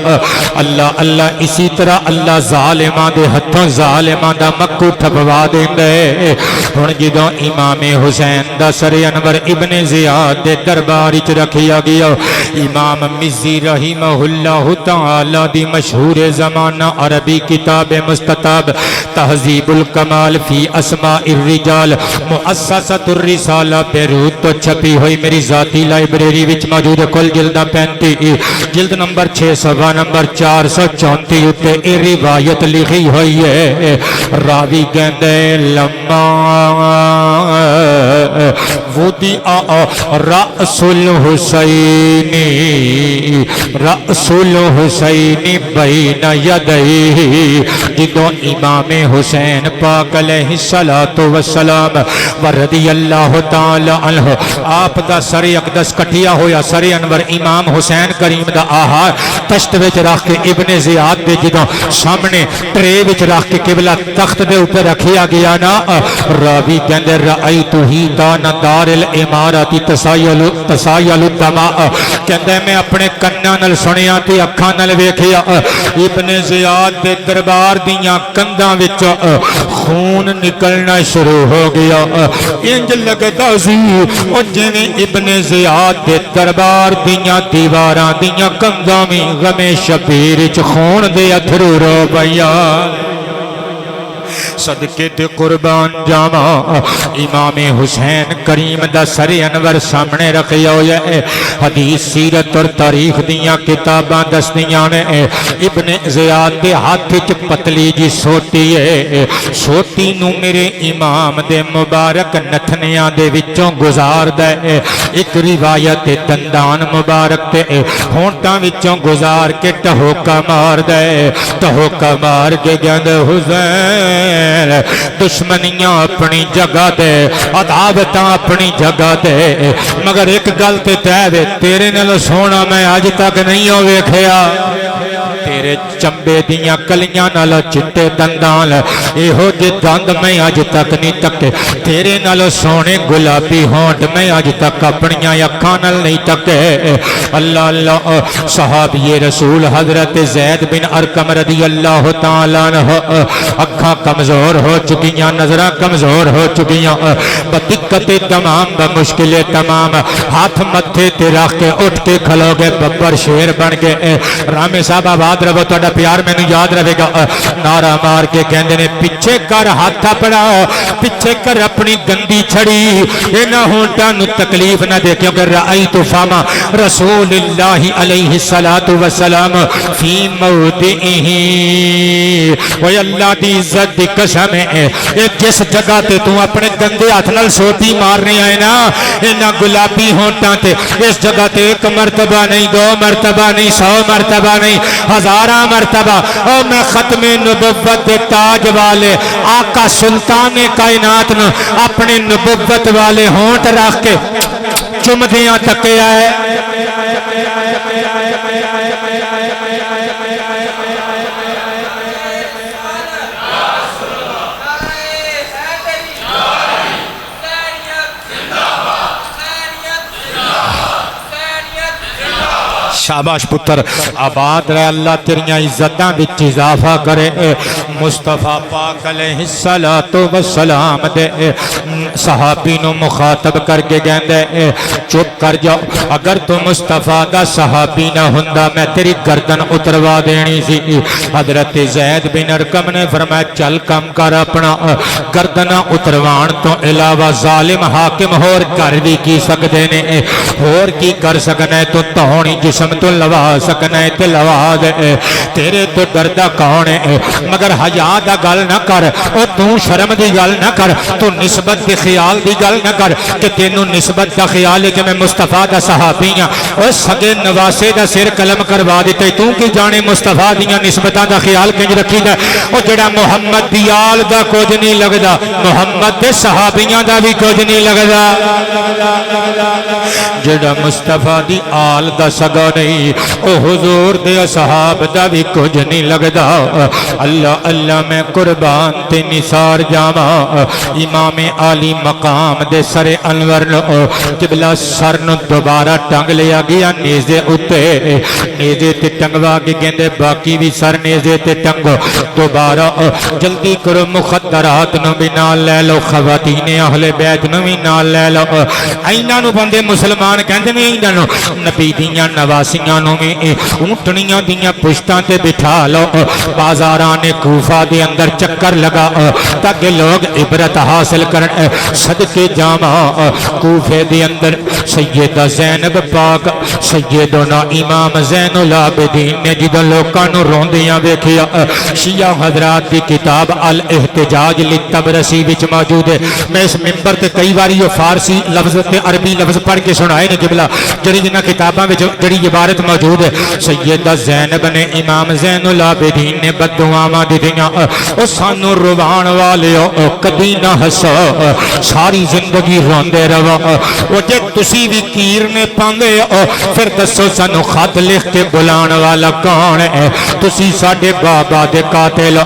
اللہ اللہ اسی طرح اللہ ظالماں دے ہتھوں ظالماں دا مکو ٹھپوا دیندا ہے ہن جدوں امام حسین دا سر انور ابن زیاد دے دربار وچ رکھیا گیا امام مزی رحمہ اللہ تعالی دی مشہور زمانہ عربی کتاب مستطاب تہذیب الکمال فی اسماء الرجال مؤسسۃ الرسالہ بیروت تو چھپی ہوئی میری ذاتی لائبریری وچ موجود ہے۔ کل جلدہ 35 جلد نمبر 6 صفحہ نمبر 434 اتے یہ روایت لکھی ہوئی ہے۔ راوی کہندے لما وضع رأس الحسین بین یدیہ، جدو امام حسین پاک علیہ السلام ورضی اللہ تعالی عنہ آپ دا سر اقدس کٹیا ہویا سر انور امام حسین کریم دا آہا تشت وچ رکھ کے ابن زیاد دے جدو سامنے ٹرے وچ رکھ کے قبلہ تخت دے اوپر رکھیا گیا نا، راوی کہندے رأیتو ہی دان دار الامارات تسایل الدماء، کہندے میں اپنے کناں نال سنیا تے اکھاں نال ویکھیا ابن زیاد دے دربار دیاں کنداں وچ خون نکلنا شروع ہو گیا۔ انج لگدا سی او جویں ابن زیاد دے دربار دیاں دیواراں دیاں کنداں وی غم شبیر وچ خون دے اتھرو رو پئیاں۔ صدقے تے قربان جاواں امام حسین کریم دا سر انور سامنے رکھیا ہویا ہے۔ حدیث سیرت اور تاریخ دیاں کتاباں دسدیاں نے ابن زیاد دے ہاتھ وچ پتلی جی سوٹی ہے، سوٹی نو میرے امام دے مبارک نتھنیاں دے وچوں گزاردا ہے۔ ایک روایت دندان مبارک تے ہونٹاں وچوں گزار کے ٹہوکا ماردا ہے، ٹہوکا مار کے کہندا حسین دشمنیاں اپنی جگہ دے، عداوتاں اپنی جگہ دے، مگر ایک گل تے طے تیرے نال سونا میں اج تک نہیں ہو ویکھیا، تیرے چمبے دیاں کلیاں نال چٹے دندان ایہو جے دند میں اج تک نہیں تکے، تیرے نال سونے گلابی ہونٹ میں اج تک اپنیاں اکھاں نال نہیں تکے۔ اللہ اللہ صحابی رسول حضرت زید بن ارقم رضی اللہ تعالیٰ عنہ اکھاں کمزور ہو چکیاں، نظراں کمزور ہو چکیاں، بدقت تمام بمشکل تمام، ہاتھ متھے تے رکھ کے اٹھ کے کھلو گے ببر شیر بن کے۔ رامے صاحب آباد رہو، تہاڈا پیار مینوں یاد رہے گا، نعرہ مار کے کہندے نے پیچھے کر ہاتھ اپنا، پیچھے کر اپنی گندی چھڑی، انہاں ہونٹاں نوں تکلیف نہ دے، کیونکہ رأیت فم رسول اللہ علیہ السلام فی موضعہ، وہ اللہ دی عزت دی قسم ہے جس جگہ تے تو اپنے گندے ہاتھ نال سوٹی مارنی آئے نا، انہاں گلابی ہونٹاں تے اس جگہ تے ایک مرتبہ نہیں، دو مرتبہ نہیں، 100 مرتبہ نہیں، 1000 مرتبہ، اور میں ختم نبوت دے تاج والے آقا سلطان کائنات نے اپنے نبوت والے ہونٹ رکھ کے چمدیاں تکے آئے۔ شاباش پتر، آباد رہے، اللہ تیریاں عزتاں وچ اضافہ کرے۔ مصطفیٰ پاک علیہ السلام دے صحابی نو مخاطب کر کے کہندے چپ کر جاؤ، اگر تو مصطفیٰ دا صحابی نہ ہوندا میں تیری گردن اتروا دینی سی۔ حضرت زید بن ارقم نے فرمایا چل کم کر، اپنا گردن اتروان تو علاوہ ظالم حاکم ہور کر بھی کی سکدے نے، ہور کی کر سکنا ہے، تو توڑی جسم تو لوا سکنا ہے تے لوا دے، تیرے تو ڈردا کون ہے، مگر حیا دا گل نہ کر، او تو شرم دی گل نہ کر، تو نسبت دی خیال دی گل نہ کر کہ تینوں نسبت دا خیال ہے کہ میں مصطفیٰ دا صحابی ہاں، او سگے نواسے دا سر قلم کروا دیتے، تو کی جانے مصطفیٰ دیاں نسبتاں دا خیال کنج رکھی دا، او جڑا محمد دی آل دا کچھ نہیں لگدا، محمد دے صحابیاں دا بھی کچھ نہیں لگدا، جڑا مصطفیٰ دی آل دا سگا نہیں، او حضور دے صحاب دا بھی کچھ نہیں لگدا۔ اللہ اللہ میں قربان تے نثار جاواں، امام عالی مقام دے سر انور نو قبلہ سر نو دوبارہ ٹنگ لیا گیا نیزے اتے، نیزے تے ٹنگوا کے کہندے باقی بھی سر نیزے تے ٹنگو، دوبارہ جلدی کرو، مخدرات نو بھی نال لے لو، خواتین اہل بیت نو بھی نال لے لو، ایناں نو بندے مسلمان کہندے نے، ایناں نو نبی دیاں نواسی واسیاں نوں وی اونٹنیاں دیاں پشتاں تے بٹھا لو بازاراں نے کوفہ دے اندر چکر لگا تاکہ لوگ عبرت حاصل کرن صدقے جاواں کوفے دے اندر سیدہ زینب پاک سیدنا امام زین العابدین نے جدوں لوکاں نوں روندیاں ویکھیا شیعہ حضرات دی کتاب الاحتجاج للطبرسی وچ موجود ہے میں اس منبر تے کئی باری یہ فارسی لفظ تے عربی لفظ پڑھ کے سنائے نے قبلہ جڑی جنہ کتاباں وچ جڑی عبارت موجود ہے سیدہ زینب نے امام زین العابدین نے بددعاواں دتیاں او سانو روان والیو کدی نہ ہسو ساری زندگی روندے رہو او جے تسی بھی کیر نے پاندے پھر دسو سانو خط لکھ کے بلان والا کون ہے تسی ساڈے بابا دے قاتل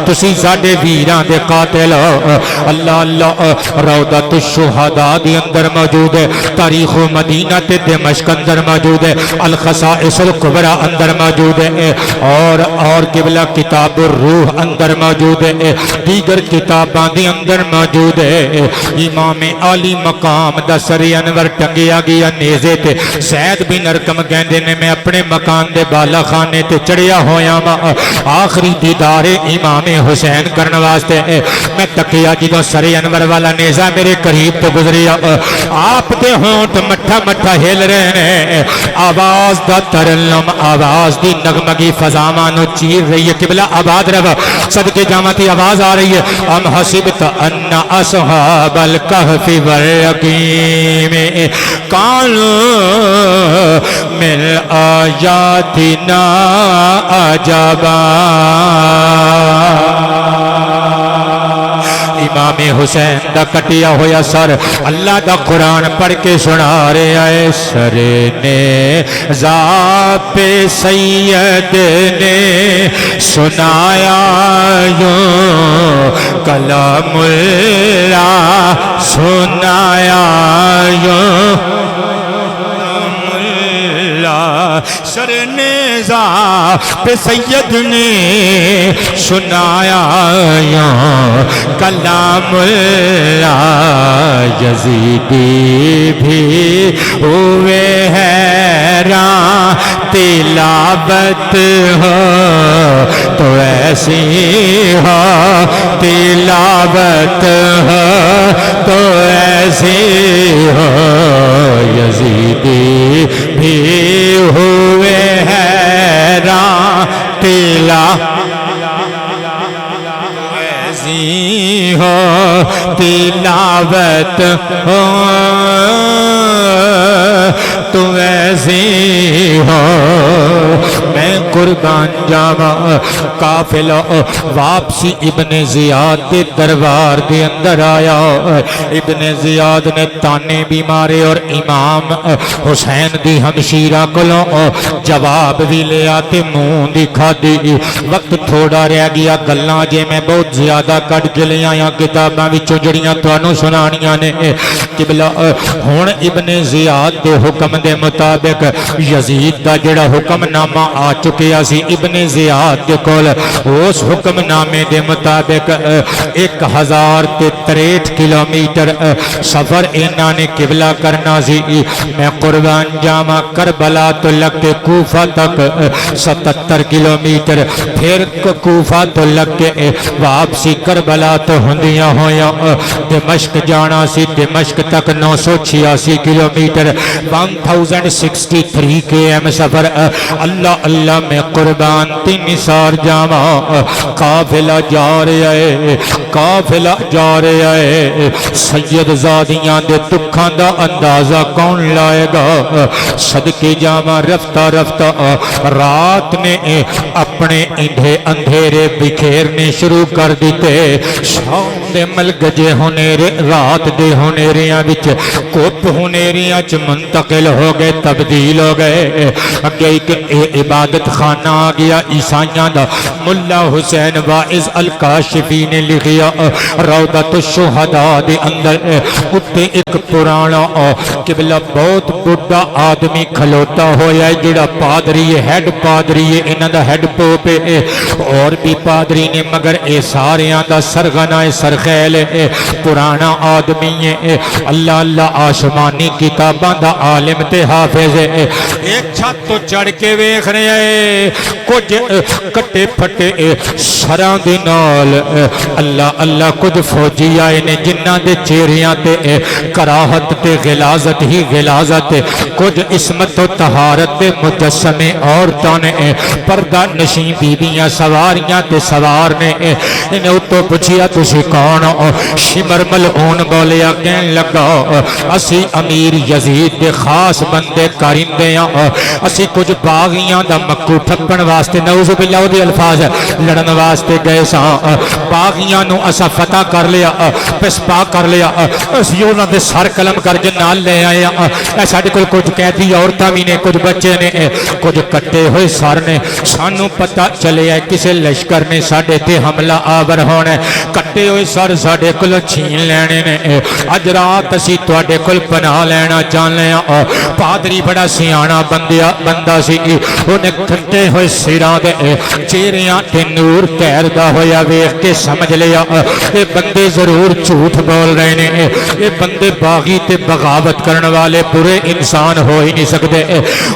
تسی ساڈے ویراں دے قاتل اللہ اللہ روضۃ الشہداء دی اندر موجود ہے تاریخ مدینہ تے دمشق اندر موجود ہے الخصائص الکبریٰ اندر موجود ہے اور قبلہ کتاب الروح اندر موجود ہے دیگر کتاباں دی اندر موجود ہے امام عالی مقام دا سر انور ٹنگیا گیا نیزے تے زید بن ارقم کہندے نے میں اپنے مکان دے بالا خانے تے چڑھیا ہویا وا آخری دیدار امام حسین کرن واسطے میں تکیا جدوں سر انور والا نیزہ میرے قریب تو گزریا آپ دے ہونٹ مٹھا مٹھا ہل رہے ہیں آواز دا ترنم آواز دی نغمگی فضاواں نو چیر رہی ہے قبلہ آباد رہو صدقے جامع تی آواز آ رہی ہے ام حسبت ان اصحاب الکہف والرقیم کانوا من آیاتنا عجبا امام حسین دا کٹیا ہویا سر اللہ دا قرآن پڑھ کے سنا رہے آئے سر نے ذاب سید نے سنایا یوں کلام اللہ سنایا یوں سر نیزہ پہ سید نے سنایا کلام اللہ یزیدی بھی ہوئے حیران تلاوت ہو تو ایسی ہو تلاوت ہو تو ایسی ہو یزیدی بھی ہوئے حیران ایسی ہو تلاوت ہو تو ایسی ہو میں قربان جاواں قافلہ واپسی ابن زیاد دے دربار دے اندر آیا ابن زیاد نے تانے بھی مارے اور امام حسین دی ہمشیرہ کولوں جواب بھی لے آتے منہ دکھا دی وقت تھوڑا رہ گیا گلاں جے میں بہت زیادہ کٹ کے لے آیا کتاباں وچوں جڑیاں تانوں سنانیاں نے قبلہ ہن ابن زیاد دے حکم دے مطابق یزید دا جڑا حکم نامہ آ چکیا سی ابن زیاد دے کول اس حکم نامے دے مطابق 1063 کلومیٹر سفر انہاں نے قبلہ کرنا سی میں قربان جاواں کربلا تو لگ کے کوفہ تک 77 کلومیٹر پھر کوفہ تو لگ کے واپسی کربلا تو ہندیاں ہویا دمشق جانا سی دمشق تک 986 کلومیٹر 1063 km سفر اللہ اللہ میں قربان تین سار جاواں قافلہ جا رہے ہے قافلہ جا رہے ہے سید زادیاں دے دکھاں دا اندازہ کون لائے گا صدقے جاواں رفتہ رفتہ رات نے اپنے اندھیرے بکھیرنے شروع کر دیتے شام دے ملگجے ہونیرے رات دے ہونیریاں وچ کوپ ہونیریاں چ منتقل ہو گئے تبدیل ہو گئے اگے ایک عبادت خانہ آ گیا عیسائیاں دا ملا حسین واعظ الکاشفی نے لکھیا روضۃ الشہداء دے اندر اتے ایک پرانا قبلہ بہت بڑا آدمی کھلوتا ہویا ہے جڑا پادری ہے ہیڈ پادری ہے انہاں دا ہیڈ پوپ ہے اور بھی پادری نے مگر اے ساریاں دا سرغنہ سر خیل ہے پرانا آدمی ہے اللہ اللہ آسمانی کتاباں دا عالم تے حافظ ہے ایک چھت تو چڑھ کے ویکھ رہے ہیں کچھ کٹے پھٹے سراں دے نال اللہ اللہ کچھ فوجی آئے نے جنہاں دے چہریاں تے کراہت تے غلاظت ہی غلاظت کچھ عصمت و طہارت دے مجسمے عورتاں نے پردہ نشین بیبیاں سواریاں تے سوار نے انہیں اتو پوچھیا تسی کون ہو شمر ملعون بولیا کہن لگا اسی امیر یزید دے خاص بندے کارندے ہیں اسی کچھ باغیاں دا مکو ٹھپن واسطے نعوذ باللہ دے الفاظ لڑن واسطے گئے ساں باغیاں نو اسا فتح کر لیا پسپا کر لیا اسی انہاں دے سر قلم کر جنال لے آئے ہیں ساڑھے کچھ قیدی عورتاں بھی نے کچھ بچے نے کچھ کٹے ہوئے سر نے سانو پتہ چلے ہے کسے لشکر نے ساڑھے تے حملہ آور ہونے کٹے ہوئے سر ساڑھے کل چھین لینے نے اج رات اسی تواڈے کل پناہ لینا چاہنے ہیں پادری بڑا سیانا بندہ سی انہیں کٹے ہوئے سراں دے چہریاں تے نور تیردا ہویا ویکھ کے سمجھ لیا اے بندے ضرور جھوٹ بول رہے نے اے بندے باغی تے بغاوت کرنے والے برے انسان ہو ہی نہیں سکتے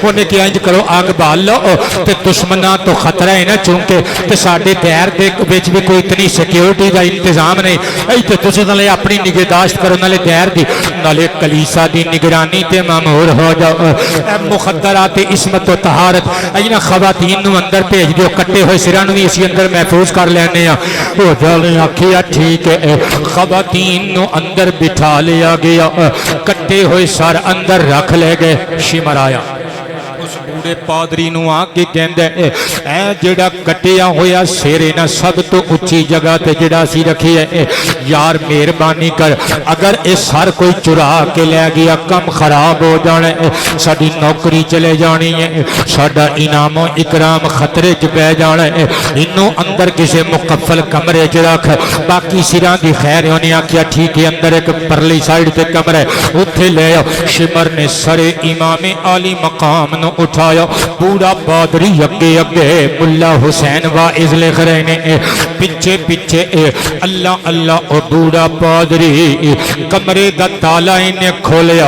انہیں کیا انج کرو آگ بال لو تے دشمناں تو خطرہ ہے نا چونکہ تے ساڑھے دیر دے بچ بھی کوئی اتنی سیکیورٹی دا انتظام نہیں ایتے تسی نالے اپنی نگہداشت کرو نالے دیر دی نالے کلیسا دی نگرانی تے مامور ہو جاؤ اے مخدرات عصمت و طہارت اینا خواتین نو اندر بھیج دیو کٹے ہوئے سرانو بھی اسی اندر محفوظ کر لینے ہو جالے آکھیا ٹھیک ہے خواتین نو اندر بٹھا لیا گیا کٹے ہوئے سر اندر رکھ لے گئے شمر آیا اس بوڑے پادری نو آگے کہندے اے جڑا کٹیا ہویا سیرے نا سب تو اچھی جگہ تے جڑا سی رکھی ہے یار مہربانی کر اگر اس سر کوئی چرا کے لے گیا کم خراب ہو جانے ساڈی نوکری چلے جانی ہے ساڈا انعام و اکرام خطرے چ پے جانا ہے انہوں اندر کسے مقفل کمرے چ رکھ باقی سراں دی خیر ہونے آکھیا ٹھیک ہے اندر ایک پرلی سائیڈ تے کمرے اتھے لے شمر نے سر امام عالی مقام نو اٹھایا پورا پادری اگے اگے ملا حسین واعظ لکھ رہے نے پچھے پچھے اللہ اللہ او بوڑا پادری کمرے دا تالا انہیں کھولیا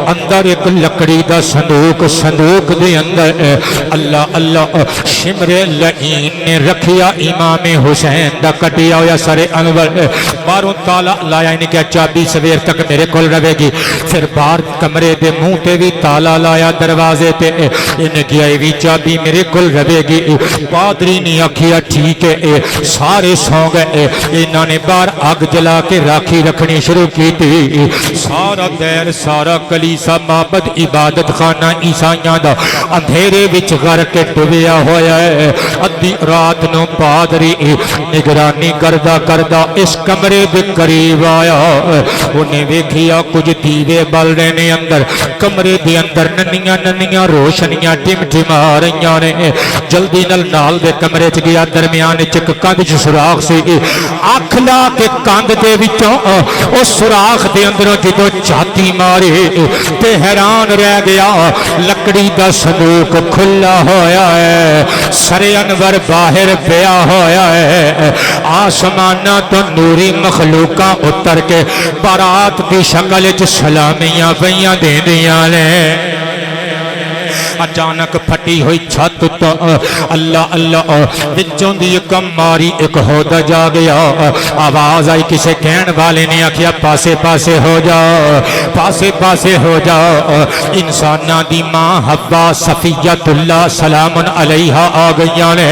اندر ایک لکڑی دا صندوق دے اندر اللہ اللہ شمر لعین نے رکھیا امام حسین دا کٹیا ہویا سر انور باروں تالا لایا انہیں کیا چابی سویر تک میرے کول رہے گی پھر بار کمرے دے منہ تے بھی تالا لایا دروازے تے انہیں کیا بھی چابی میرے کل رہے گی پادری نے آکھیا ٹھیک ہے سارے سو گئے انہوں نے بار آگ جلا کے راکھی رکھنی شروع کی تھی سارا دیر سارا کلیسا معبد عبادت خانہ عیسائیاں دا اندھیرے وچ غرق کے ڈوبیا ہویا ہے ادھی رات نو پادری نگرانی کردہ اس کمرے دے قریب آیا انہیں ویکھیا کچھ دیوے بل رہے نے اندر کمرے دے اندر ننیاں روشنیاں ٹم ٹم آ رہیاں نے جلدی نال دے کمرے چ گیا درمیان چک کندھ چ سوراخ سی اکھ لا کے کندھ دے وچوں او سوراخ دے اندروں جدوں چھاتی ماری تے حیران رہ گیا لکڑی دا صندوق کھلا ہویا ہے سر انور باہر پیا ہویا ہے آسماناں تو نوری مخلوقاں اتر کے بارات دی شکل چ سلامیاں پئیاں دیندیاں نے اچانک پھٹی ہوئی چھت تو اللہ اللہ وچوں دی کم ماری ایک ہودا جا گیا آواز آئی کسے کہن والے نے آکھیا پاسے پاسے ہو جا پاسے پاسے ہو جا انساناں دی ماں حوا صفیۃ اللہ سلام علیہا آ گئیاں نے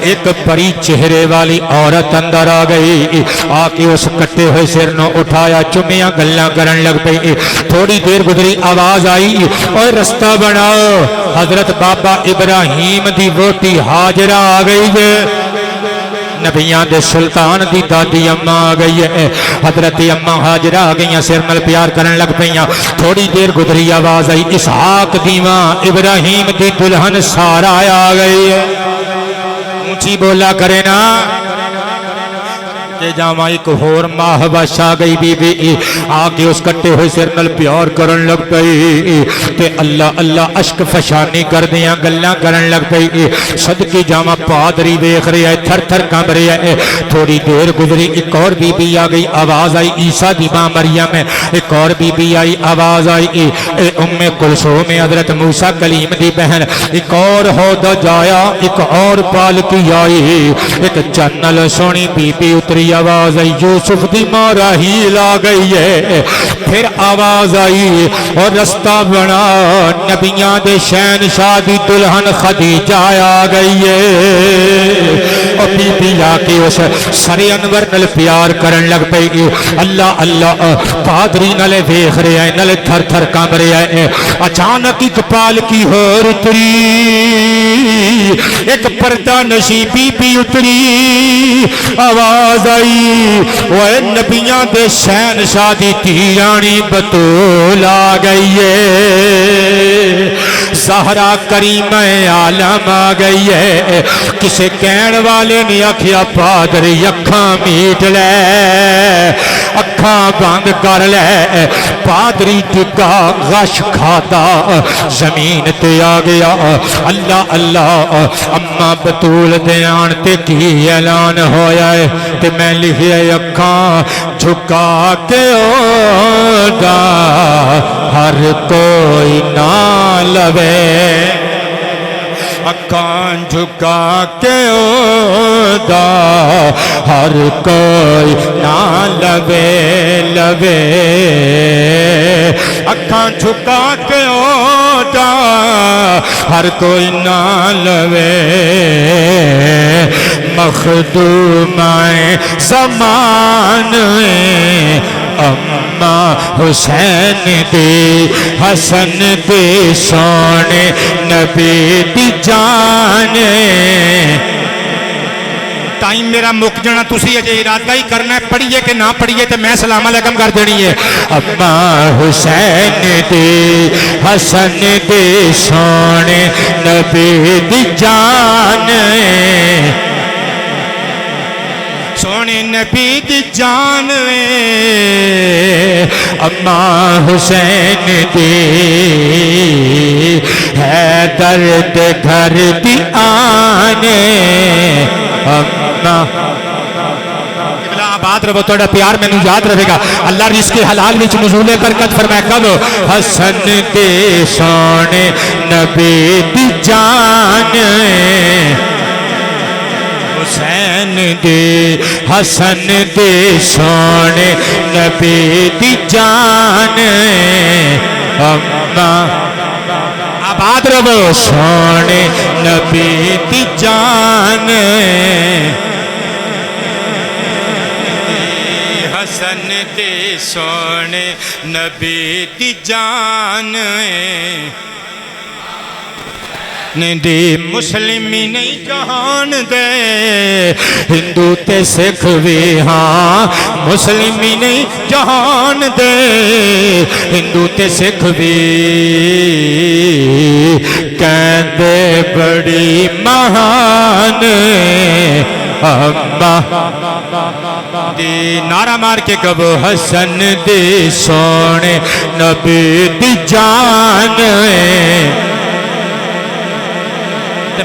ایک پری چہرے والی عورت اندر آ گئی آ کے اس کٹے ہوئے سر نو اٹھایا چمیاں گلاں کرن لگ پئی تھوڑی دیر گزری آواز آئی اور رستہ بناؤ حضرت بابا ابراہیم دی ووٹی حاجرہ آ گئی ہے نبیان دے سلطان دی دادی اماں آ گئی ہے حضرت اماں حاجرہ آ گئی سر مل پیار کرن لگ پئیاں تھوڑی دیر گزری آواز آئی اسحاق دی ماں ابراہیم دی دلہن سارا آ گئی ہے اونچی بولا کرے نا کہ آگے جاواں ایک ہور ماہوش آ گئی بی بی آ کے اس کٹے ہوئے سر نال پیار کرن لگ پئی تے اللہ اللہ اشک فشانی کر دیاں گلاں کرن لگ پئی صدقے جاواں پادری ویکھ رہا ہے تھر تھر کانپ رہا ہے تھوڑی دیر گزری ایک اور بی بی آ گئی آواز آئی عیسیٰ دی ماں مریم ہے ایک اور بی بی آئی آواز آئی ام کلثوم حضرت موسیٰ کلیم دی بہن ایک اور ہودا جایا ایک اور پالکی آئی ایک چنل سونی بی بی اتری آواز آئی یوسف دی ماں راحیل آ گئی ہے پھر آواز آئی اور رستہ بنا نبیان دے شہنشاہ دی دلہن خدیجہ آ گئی ہے اور بی بی آ کے اس سر انور نل پیار کرن لگ پئی اللہ اللہ پادری نلے ویکھ رہے ہیں نلے تھر تھر کانپ رہے ہیں اچانک ایک پالکی ہور اتری ایک پردہ نشی بی بی اتری آواز آئی وہ نبیان دے شہنشاہ دی تیرانی بطول آ گئی ہے زہرا کریم عالم آ گئی ہے کسے کہن والے نے آکھیا پادری اکھاں میٹ لے اکھاں بند کر لے پادری ٹکا غش کھاتا زمین تے آ گیا اللہ اللہ اما بطول دے آن تے کی اعلان ہویا ہے تے میں لکھیا اکھاں جھکا کے اوڈا ہر کوئی نہ لوے اکھان جھکا کے اوڈا ہر کوئی نہ لوے لوے اکھان جھکا کے اوڈا ہر کوئی نہ لوے مخدومائیں زمان اماں حسین دی حسن دی سونے نبی دی جانے ٹائم میرا مک جانا تسی اجے ارادہ ہی کرنا ہے پڑھیے کہ نہ پڑھیے تو میں سلام علیکم کر دینی ہے اماں حسین دی حسن دی سونے نبی دی جانے سونے نبی دی جان اماں حسین دی ہے درد گھر دی آنے اماں آباد رہو توڑا پیار میں نے یاد رہے گا اللہ رزق حلال وچ نزول برکت فرمائے کب حسن دے سونے نبی دی جان حسین دے حسن دے سونے نبی دی جان اماں آباد رہو سونے نبی دی جان حسن دے سونے نبی دی جان دی مسلمی نہیں جہان دے ہندو تے سکھ بھی ہاں مسلمی نہیں جہان دے ہندو تے سکھ بھی کہندے بڑی مہان اماں دی نعرہ مار کے کب حسن دی سونے نبی دی جان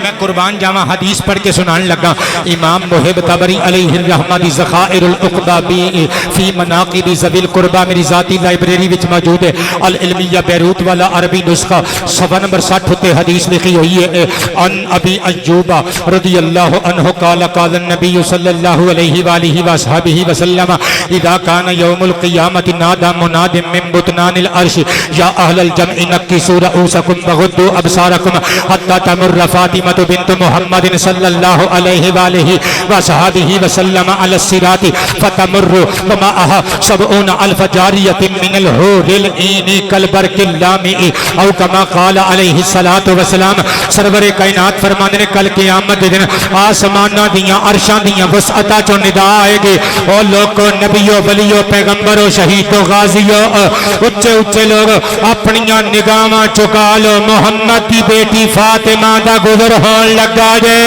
میں قربان جاواں حدیث پڑھ کے سنان لگا امام محب طبری علیہ الرحمہ دی ذخائر العقبہ بھی فی مناقب ذوی القربہ میری ذاتی لائبریری وچ موجود ہے العلمیہ بیروت والا عربی نسخہ صفحہ نمبر 60 تے حدیث لکھی ہوئی ہے ان ابی ایوب رضی اللہ عنہ قال قال النبی صلی اللہ علیہ وآلہ وصحبہ وسلم اذا کان یوم القیامت نادى مناد من بطنان العرش یا اہل الجمع نکسوا رؤوسکم وغضوا ابصارکم حتی تمر فاطمہ بنت محمد صلی اللہ علیہ وآلہ وصحبہ وسلم علی الصراط فتمر ومعها 70,000 جاریۃ من الحور العین کالبرق اللامع او کما قال علیہ الصلوۃ والسلام سرور کائنات فرماندے نے کل قیامت دے دن آسماناں دیاں عرشاں دیاں وسعتاں چوں ندا آئے گی او لوگوں نبیوں ولیوں پیغمبروں شہیدوں غازیوں اچھے اچھے لوگ اپنیاں نگاہاں چکا لو محمد دی بیٹی فاطمہ دا گزر ہون لگا جے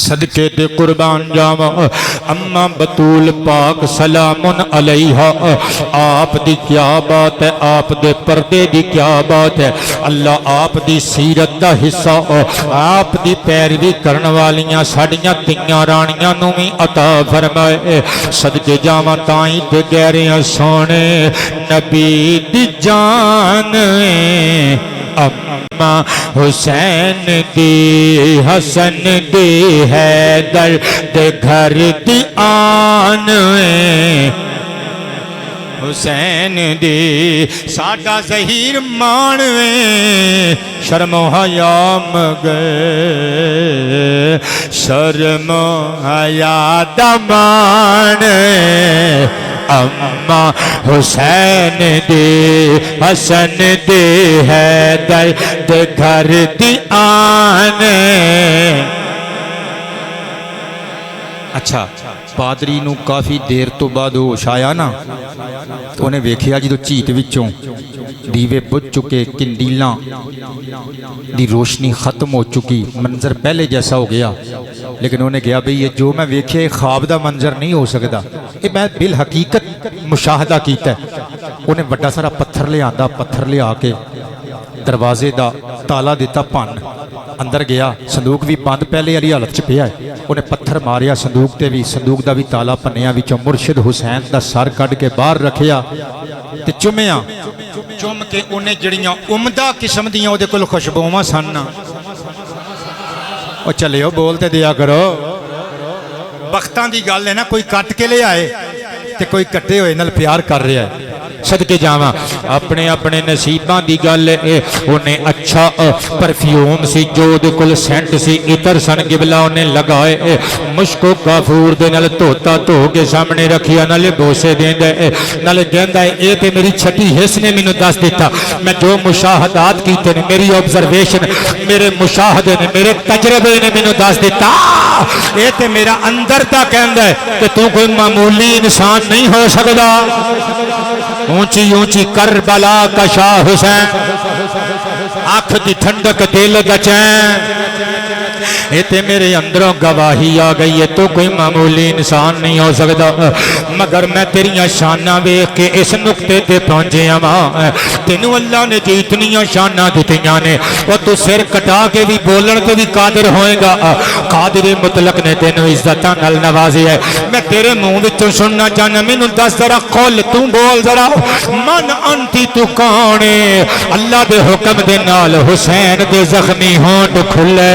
صدقے تے قربان جاواں اما بطول پاک سلام علیہا آپ دی کیا بات ہے آپ دے پردے دی کیا بات ہے اللہ آپ دی سیرت دا حصہ آپ دی پیروی کرن والیاں ساڈیاں تیاں رانیاں نوں وی عطا فرمائے صدقے جاواں تائیں تے گہریاں سونے نبی دی جان اما حسین دی حسن دی حیدر دے گھر دی آن حسین دی ساڈا ظہیر مان شرم و حیا مگے شرم و حیا دا مان اما حسین دی حسن دی حیدر دے گھر دی آن اچھا پادری نو کافی دیر تو بعد ہوش آیا نا تو انہیں ویکھیا جدو چیت وچوں دیوے بجھ چکے کنڈیلاں دی روشنی ختم ہو چکی منظر پہلے جیسا ہو گیا لیکن انہیں کہا بھئی یہ جو میں ویکھے خواب دا منظر نہیں ہو سکتا یہ میں بالحقیقت مشاہدہ کیتا ہے انہیں بڑا سارا پتھر لے آندا پتھر لے آ کے دروازے دا تالا دیتا پن اندر گیا صندوق بھی بند پہلے والی حالت چ پیا ہے انہیں پتھر ماریا صندوق تے بھی صندوق دا بھی تالا پنیا وچوں مرشد حسین دا سر کڈ کے باہر رکھیا تے چومیا چوم کے انہیں جڑیاں عمدہ قسم دیاں او دے کول خوشبوواں سن او چلیو بولتے دیا کرو بختاں دی گل ہے نا کوئی کٹ کے لے آئے تے کوئی کٹے ہوئے نال پیار کر رہا ہے صدقے جاواں اپنے اپنے نصیباں دی گل اے انہیں اچھا پرفیوم سی جو دے کول سینٹ سی عطر سن قبلہ انہیں لگائے مشک و کافور دے نال دھوتا دھو کے سامنے رکھیا نالے بوسے دیندا اے نالے کہندا اے اے تے میری چھٹی حس نے مینوں دس دیتا میں جو مشاہدات کیتے نے میری آبزرویشن میرے مشاہدے نے میرے تجربے نے مینوں دس دیتا اے تے میرا اندر دا کہندا ہے کہ تو کوئی معمولی انسان نہیں ہو سکدا اونچی اونچی کربلا کا شاہ حسین آنکھ دی ٹھنڈک دل دا چین اے تے میرے اندروں گواہی آ گئی ہے تو کوئی معمولی انسان نہیں ہو سکتا مگر میں تیریاں شاناں ویکھ کے اس نقطے تے پہنچے ہاں تینوں اللہ نے جو اتنیاں شاناں دتیاں نے وہ تو سر کٹا کے بھی بولن تے بھی قادر ہوئے گا قادر مطلق نے تینوں عزتاں نال نوازی ہے میں تیرے منہ وچوں سننا چاہنا مینوں دس ذرا قول تو بول ذرا من انتی تو کون اللہ دے حکم دے نال حسین دے زخمی ہونٹ کھلے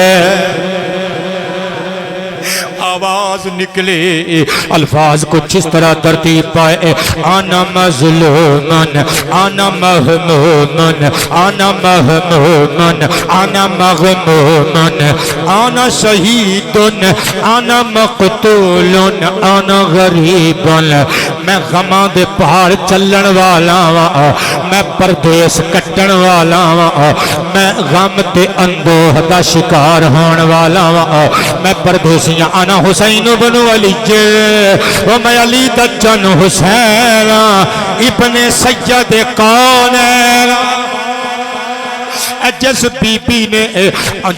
آواز نکلے الفاظ کچھ اس طرح ترتیب پائے آنا مظلومن آنا مہمومن آنا مہمومن آنا مغمومن آنا شہیدن آنا مقتولن آنا غریبن میں غماں دے پہاڑ چلن والا میں پردیس کٹن والا میں غم تے اندوہ دا شکار ہون والا میں پردیسیاں آنا حسین بن علی و میں علی دجن حسین ابن سید کونین جس بی بی نے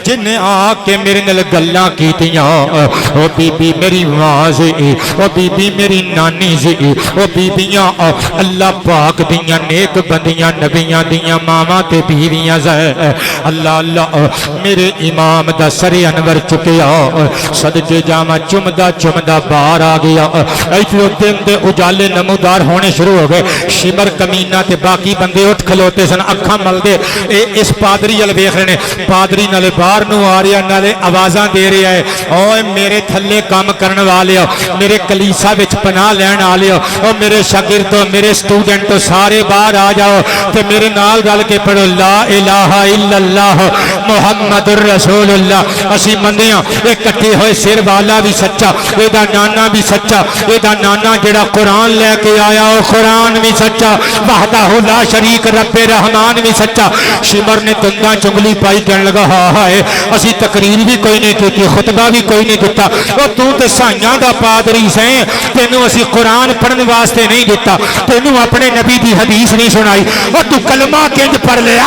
جن آ کے میرے نال گلاں کیتیاں او بی بی میری ماں سی او بی بی میری نانی سی او بیبیاں اللہ پاک دیاں نیک بندیاں نبیاں دیاں ماواں تے بیویاں اللہ اللہ میرے امام دا سر انور چکیا صدقے جاواں چمدا چمدا باہر آ گیا ایتھے دن دے اجالے نمودار ہونے شروع ہو گئے شمر کمینہ تے باقی بندے اٹھ کھلوتے سن اکھاں ملدے اس پادری ال ویکھ رہے نے پادری نالے باہر نو آ رہا نالے آوازاں دے رہا ہے اوے میرے تھلے کام کرن والے میرے کلیسا وچ پناہ لین والے او میرے شاگرد میرے سٹوڈنٹ سارے باہر آ جاؤ تے میرے نال گل کے پڑھو لا الہ الا اللہ محمد رسول اللہ اسی مندیاں اکٹھے ہوئے سر والا بھی سچا اے دا نانا بھی سچا اے دا نانا جڑا قرآن لے کے آیا او قرآن بھی سچا وحدہ لا شریک رب رحمان بھی سچا شمر نے تو دنداں چنگلی پائی کہنے لگا ہائے اسی تقریر بھی کوئی نہیں کی خطبہ بھی کوئی نہیں دیتا وہ تو سائیاں دا پادری سیں تینوں اسی قرآن پڑھنے واسطے نہیں دیتا تینوں اپنے نبی دی حدیث نہیں سنائی وہ تو کلمہ کنج پڑھ لیا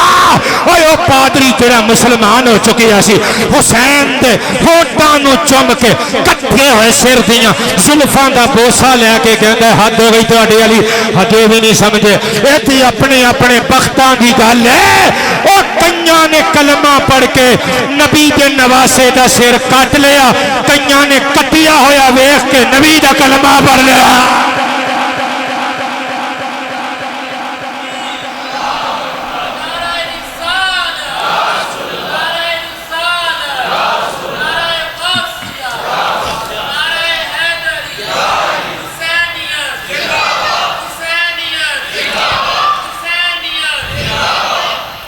وہ پادری تیرا مسلمان ہو چکے اسی حسین دے ہوٹاں نو چم کے کٹھے ہوئے سر دیاں زلفاں دا بوسا لے کے کہندا حد ہو گئی تہاڈے والی ہجے بھی نہیں سمجھے ایتھی اپنے اپنے بختاں دی گل ہے او کئیاں نے کلمہ پڑھ کے نبی دے نواسے دا سر کٹ لیا کئیاں نے کٹیا ہویا ویکھ کے نبی دا کلمہ پڑھ لیا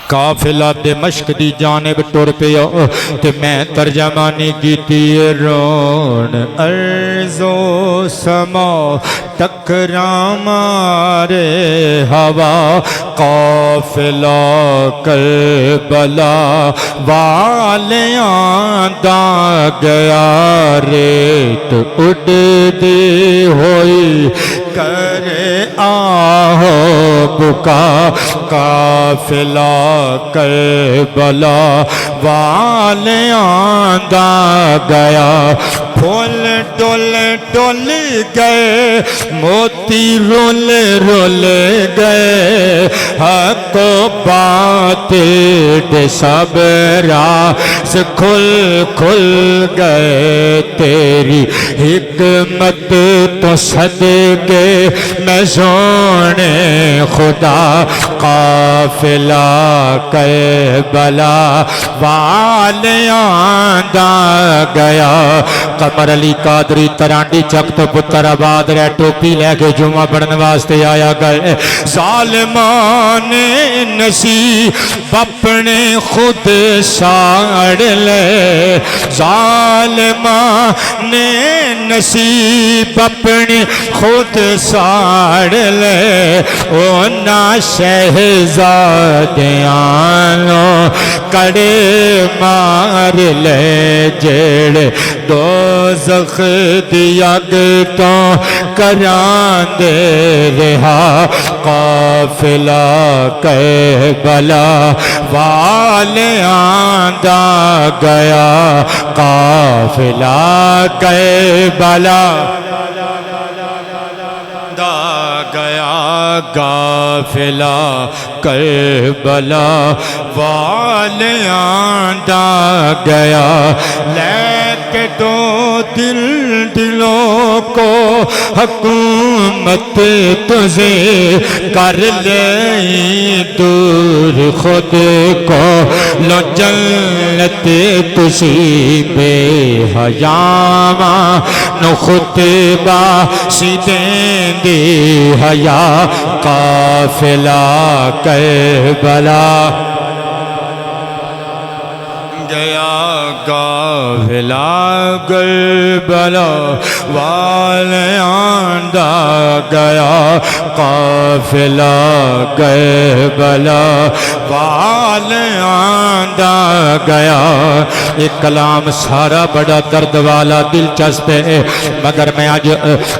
قافلہ دمشق دی جانب ٹر پیا تے میں ترجمانی کیتی رون ارض و سما ٹکراں مارے ہوا قافلہ کربلا والیاں دا گیا ریت اڑ دی ہوئی کرے آہو بکا قافلہ کربلا والیاں دا گیا پھول ڈول ڈول گئے موتی رول رول گئے حق باطل سب راز کھل کھل گئے تیری حکمت تو صدقے میں سونے خدا قافلہ کربلا والیاں دا گیا قمر علی قادری ترانڈی چک تو پتر آباد رہ ٹوپی لے کے جمعہ پڑھنے واسطے آیا گئے ظالمان نصیب اپنے خود ساڑ لے ظالمان نصیب اپنے خود ساڑ لے اونا شہزادیاں کڑے مار لے جیڑے دوزخ دی اگ تو کران دے رہا قافلہ کربلا والیاں دا گیا قافلہ کربلا دا گیا قافلہ کربلا والیاں دا گیا لے کے دو دلوں کو حکومت تجھے کر لے دور خود کو لو جنت تجھی بے حیاں نو خطبہ سیدیں دی حیا قافلہ کربلا گیا قافلہ کربلا والیاں دا گیا قافلہ کربلا والیاں دا گیا ایک کلام سارا بڑا درد والا دلچسپ ہے مگر میں آج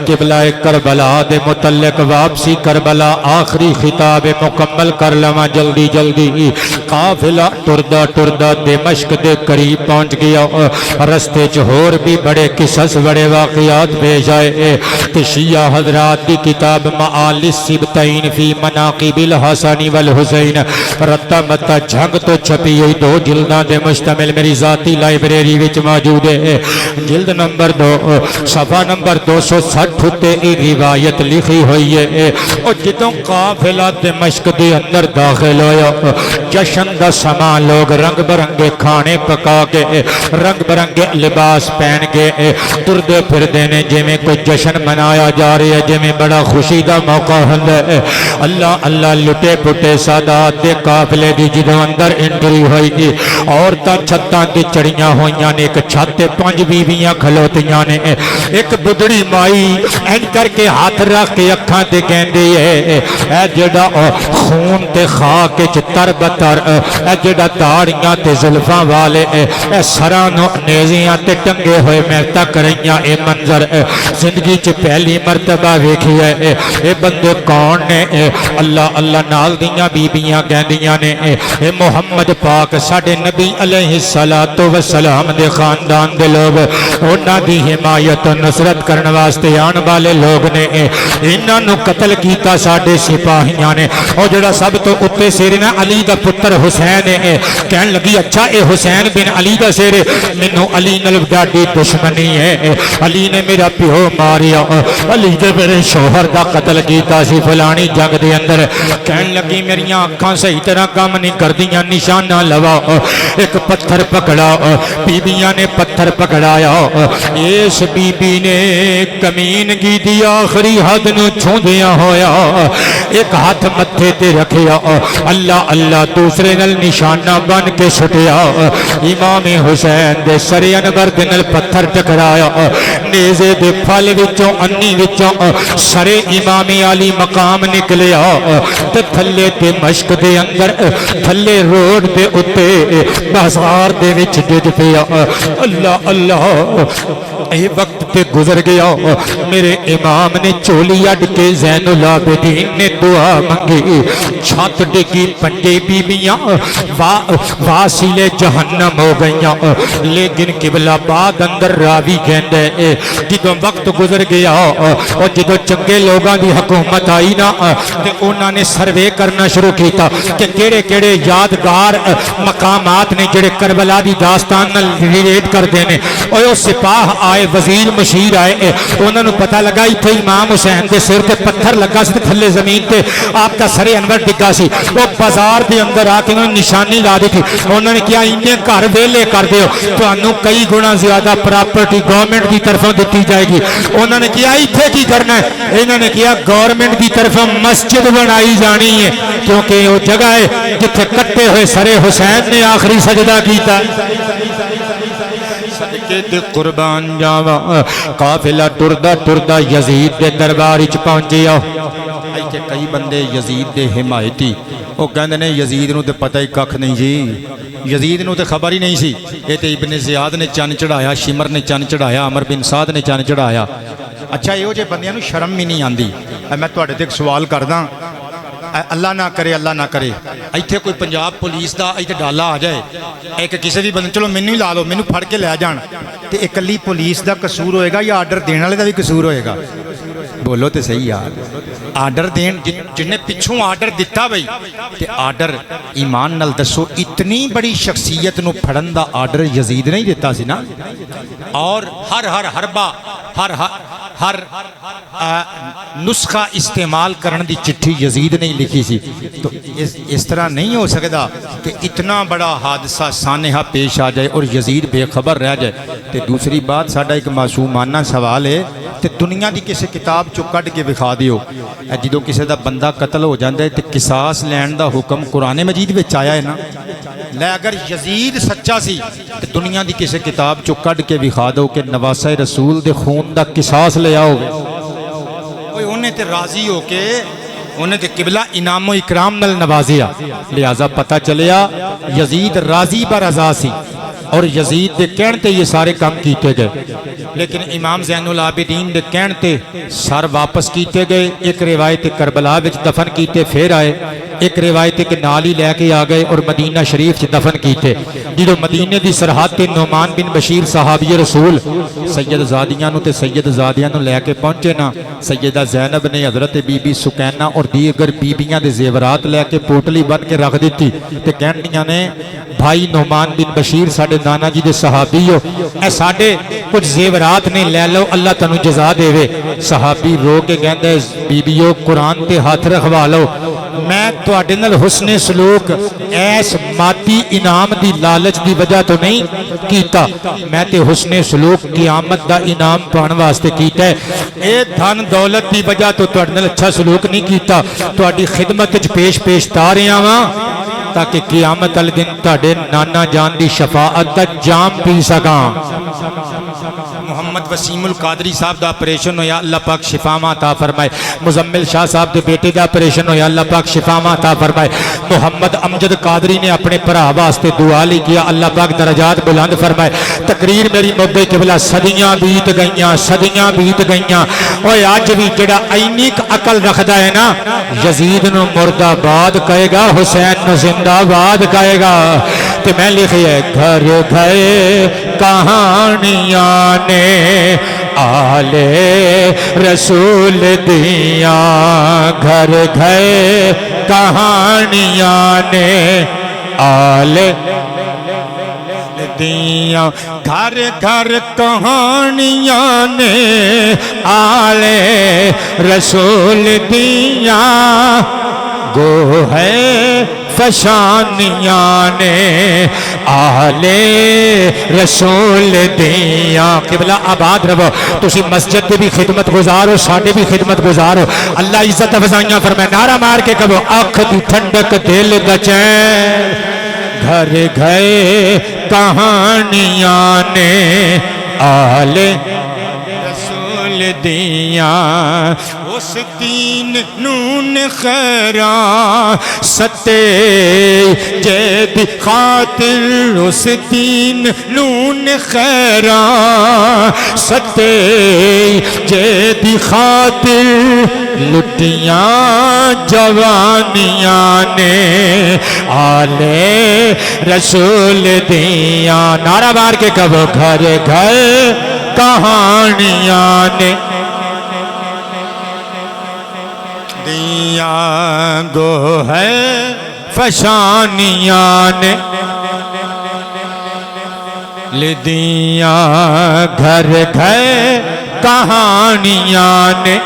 قبلہ کربلا دے متعلق واپسی کربلا آخری خطاب مکمل کر لواں جلدی جلدی قافلہ ٹردہ ٹردہ دمشق دے قریب پہنچ گیا رستے چہور بھی بڑے قصص بڑے واقعات پیش آئے کہ شیعہ حضرات دی کتاب معالی السبتین فی مناقب الحسن والحسین رتا متا جھنگ تو چھپی ہوئی دو جلداں دے مشتمل میری ذاتی لائبریری وچ موجود ہے جلد نمبر 2 صفحہ نمبر 260 تے ایک روایت لکھی ہوئی ہے اور جدوں قافلہ دمشق دے اندر داخل ہویا جشن دا سما لوگ رنگ برنگے کھانے پکا کے رنگ برنگے لباس پہن کے تردے پھردے نے جے میں کوئی جشن منایا جا رہی ہے جے میں بڑا خوشی دا موقع ہے اللہ اللہ لٹے پٹے سادات دے قافلے دی جدوں اندر انٹری ہوئی عورتاں چھتاں تے چڑھیاں ہوئیاں نے ایک چھت تے 5 بیویاں کھلوتیاں نے ایک بدڑی مائی این کر کے ہاتھ رکھ کے اکھاں تے کہندی ہے اے جڑا خون تے خاک وچ تر بتر اے جڑا داڑیاں تے زلفاں والے اے سراں نو نیزیاں تے ٹنگے ہوئے میں تک رہیاں اے منظر زندگی چ پہلی مرتبہ ویکھی ہے اے بندے کون نے اللہ اللہ نال دیاں بیبیاں کہندیاں نے اے محمد پاک ساڈے نبی علیہ الصلوۃ والسلام دے خاندان دے لوگ انہاں دی حمایت و نصرت کرن واسطے آن والے لوگ نے انہاں نو قتل کیتا ساڈے سپاہیاں نے او جڑا سب تو اتے سیرنا علی دا پتر حسین ہے کہن لگی اچھا اے حسین بن علی دا سیر مینوں علی نال ڈاڈی دشمنی ہے علی نے میرا پیو ماریا علی نے میرے شوہر دا قتل کیتا سی فلانی جنگ دے اندر کہن لگی میریاں اکھاں صحیح طرح کام نہیں کردیاں نشانہ لوا ایک پتھر پکڑا بیبیاں نے پتھر پکڑایا اس بی بی نے کمینگی دی آخری حد نو چھوندیاں ہویا ایک ہاتھ متھے تے رکھیا اللہ اللہ دوسرے نال نشانہ بن کے چھٹیا امام حسین دے سر انور دے نال پتھر ٹکرایا نیزے دے پھل وچوں انی وچوں سر امام علی مقام نکلیا تے تھلے تے مشک دے اندر تھلے روڈ دے اتے بازار دے وچ ڈج پیا اللہ اللہ اے وقت تے گزر گیا میرے امام نے چولی اڈ کے زین العابدین نے دعا منگی چھت ڈگی پنجے بیبیاں واسیل جہنم ہو گئیاں لیکن قبلہ باد اندر راوی کہندے جدوں وقت گزر گیا اور جدوں چنگے لوگاں دی حکومت آئی نا تے انہاں نے سروے کرنا شروع کیتا کہ کیڑے کیڑے یادگار مقامات نے جڑے کربلا دی داستان نال ریلیٹ کردے نے او سپاہ آئے وزیر مشیر آئے انہاں نوں پتہ لگا ایتھے امام حسین دے سر تے پتھر لگا سی تھلے زمین تے آپ کا سر انور ڈگا سی وہ بازار دے اندر آ کے انہوں نے نشانی لا دی تھی انہوں نے کیا انہیں گھر ویلے کر دیو تو انہوں کئی گنا زیادہ پراپرٹی گورنمنٹ دی طرفوں دیتی جائے گی انہوں نے کیا ایتھے کی کرنا ہے انہوں نے کیا گورنمنٹ دی طرفوں مسجد بنائی جانی ہے کیونکہ وہ جگہ ہے جتھے کٹے ہوئے سر حسین نے آخری سجدہ کیتا صدقے دے قربان جاوا قافلہ ٹردا ٹردا یزید دے دربار وچ پہنچیا ایتھے کئی بندے یزید دے حمایتی وہ کہندے نے یزید نو تے پتہ ہی ککھ نہیں جی یزید نو تے خبر ہی نہیں سی اے تے ابن زیاد نے چن چڑھایا شمر نے چن چڑھایا عمر بن سعد نے چن چڑھایا اچھا ایہو جے بندیاں نو شرم بھی نہیں آندی میں تواڈے تے ایک سوال کردا اللہ نہ کرے ایتھے کوئی پنجاب پولیس دا ایتھے ڈالا آ جائے ایک کسی بھی بندے چلو مینوں ہی لا لو مینوں پھڑ کے لے جان تے اکلی پولیس دا قصور ہوئے گا یا آرڈر دینے والے دا بھی قصور ہوئے گا بولو تے صحیح یار آرڈر دین جن نے پچھوں آرڈر دیتا بھئی تے آرڈر ایمان نال دسو اتنی بڑی شخصیت نو پھڑن دا آرڈر یزید نہیں دیتا سی نا اور ہر حربہ ہر نسخہ استعمال کرن دی چٹھی یزید نہیں لکھی سی تو اس طرح نہیں ہو سکتا کہ اتنا بڑا حادثہ سانحہ پیش آ جائے اور یزید بے خبر رہ جائے تے دوسری بات ساڈا ایک معصومانہ سوال ہے تے دنیا دی کسی کتاب چو کڈ کے دکھا دیو جدوں کسی دا بندہ قتل ہو جاندا ہے تے قصاص لین دا حکم قرآن مجید وچ آیا ہے نا لے اگر یزید سچا سی تے دنیا دی کسی کتاب چو کڈ کے دکھا دو کہ نواسہ رسول دے خون دا قصاص لے آؤ انہیں تے راضی ہو کے انہیں تے قبلہ انعام و اکرام نل نوازیا لہذا پتہ چلیا یزید راضی برضا سی اور یزید دے کہن تے یہ سارے کام کیتے گئے لیکن امام زین العابدین دے کہن تے سر واپس کیتے گئے ایک روایت کربلا وچ دفن کیتے پھر آئے ایک روایت کہ نالی لے کے آ گئے اور مدینہ شریف چ دفن کیتے جدو مدینے دی سرحد تے نعمان بن بشیر صحابی رسول سید زادیاں نو تے سید زادیاں نو لے کے پہنچے نا سیدہ زینب نے حضرت بی بی سکینہ اور دیگر بیبیاں دے زیورات لے کے پوٹلی بن کے رکھ دیتی تے کہندیاں نے بھائی نعمان بن بشیر ساڈے نانا جی دے صحابی ہو اے ساڈے کچھ زیورات نے لے لو اللہ تانوں جزا دے وے صحابی رو کے کہندے بیبیو قرآن تے ہاتھ رکھوا لو میں تواڈے نال حسن سلوک ایس مادی انعام دی لالچ دی وجہ تو نہیں کیتا میں تے حسن سلوک قیامت دا انعام پان واسطے کیتا ہے اے دھن دولت دی وجہ تو تواڈے نال اچھا سلوک نہیں کیتا تواڈی خدمت وچ پیش تارے آواں تاکہ قیامت والے دن تہاڈے نانا جان دی شفاعت دا جام پی سکاں۔ محمد وسیم القادری صاحب دا آپریشن ہویا، اللہ پاک شفا عطا فرمائے۔ مزمل شاہ صاحب دے بیٹے دا آپریشن ہویا، اللہ پاک شفا عطا فرمائے۔ محمد امجد قادری نے اپنے بھرا واسطے دعا لی کیا، اللہ پاک درجات بلند فرمائے۔ تقریر میری مبے قبلہ صدیاں بیت گئیاں، صدیاں بیت گئیاں، اوے اج بھی جڑا اینی عقل رکھدا ہے نا، یزید نو مرد آباد کہے گا، حسین نو زندہ آباد کہے گا۔ تے میں لکھی ہے گھر گئے کہانیاں نے آل رسول دیاں، گھر گئے کہانیاں نے آل دیاں، گھر گھر کہانیاں نے آل رسول دیاں، گو ہے فشانیاں نے آل رسول دیاں۔ قبلہ آباد رہو، تسی مسجد دے بھی خدمت گزارو، ساڈے بھی خدمت گزارو، اللہ عزت افزائیاں فرمائے، نعرہ مار کے کہو اکھ دی ٹھنڈک دل دا چین، گھر گئے کہانیاں نے آل رسول دیاں، اس دین نون خیراں ستے جے دی خاطر، اس دین نون خیراں ستے جے دی خاطر، لٹیاں جوانیاں نے آل رسول دیاں۔ نعرہ مار کے کہو گھر گھر کہانیاں نے دیاں، گو ہے فشانیاں نے لدیاں، گھر گھر کہانیاں نے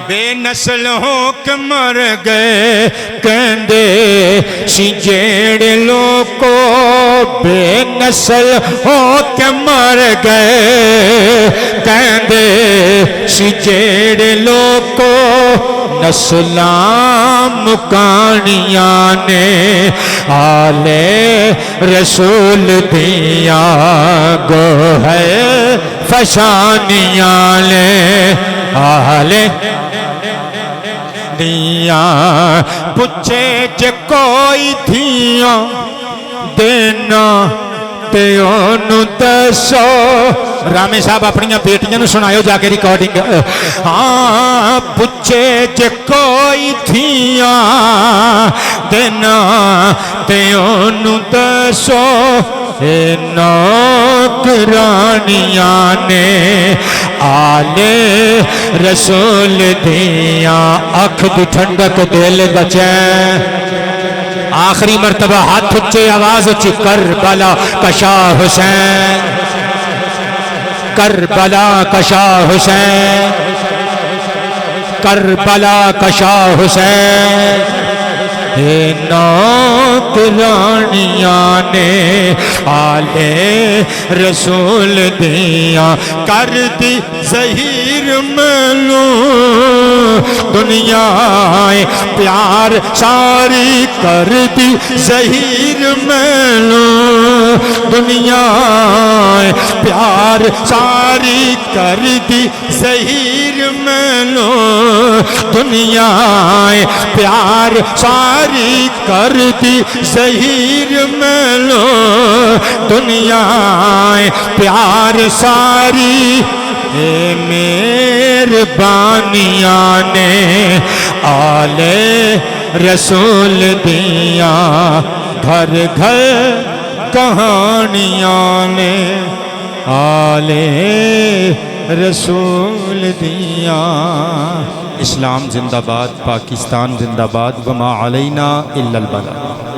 بے نسل ہو کے مر گئے کہندے سی جیڑے لوکو، بے نسل ہو کے مر گئے کہندے سی جیڑے لوکو، نسلاں مکانیاں نے آل رسول دیاں، گو ہے فشانیاں نے آل دیاں، پچھے جے کوئی دھیاں دینا تے اونوں دسو۔ رامے صاحب اپنی بیٹیاں نو سنایو جا کے ریکارڈنگ، ہاں پچھے جے کوئی دھیاں دینا تے اونوں دسو، اے نوکرانیاں نے آل رسول دیاں، اکھ دی ٹھنڈک دل دا چین۔ آخری مرتبہ ہاتھ اچھے آواز اچھی، کربلا کا شاہ حسین، کربلا کا شاہ حسین، کربلا کا شاہ حسین، اے نوکرانیاں نے آل رسول دیاں، کر دی ظہیر ملوں دنیا پیار ساری، کر دی ظہیر ملوں دنیا پیار ساری، کر دی ظہیر ملوں دنیا پیار ساری، کر دی ظہیر ملو دنیا پیار ساری، اے مہربانیاں نے آل رسول دیاں، گھر گھر کہانیاں نے آل رسول دیاں۔ اسلام زندہ باد، پاکستان زندہ باد، وما علینا الا البلاغ۔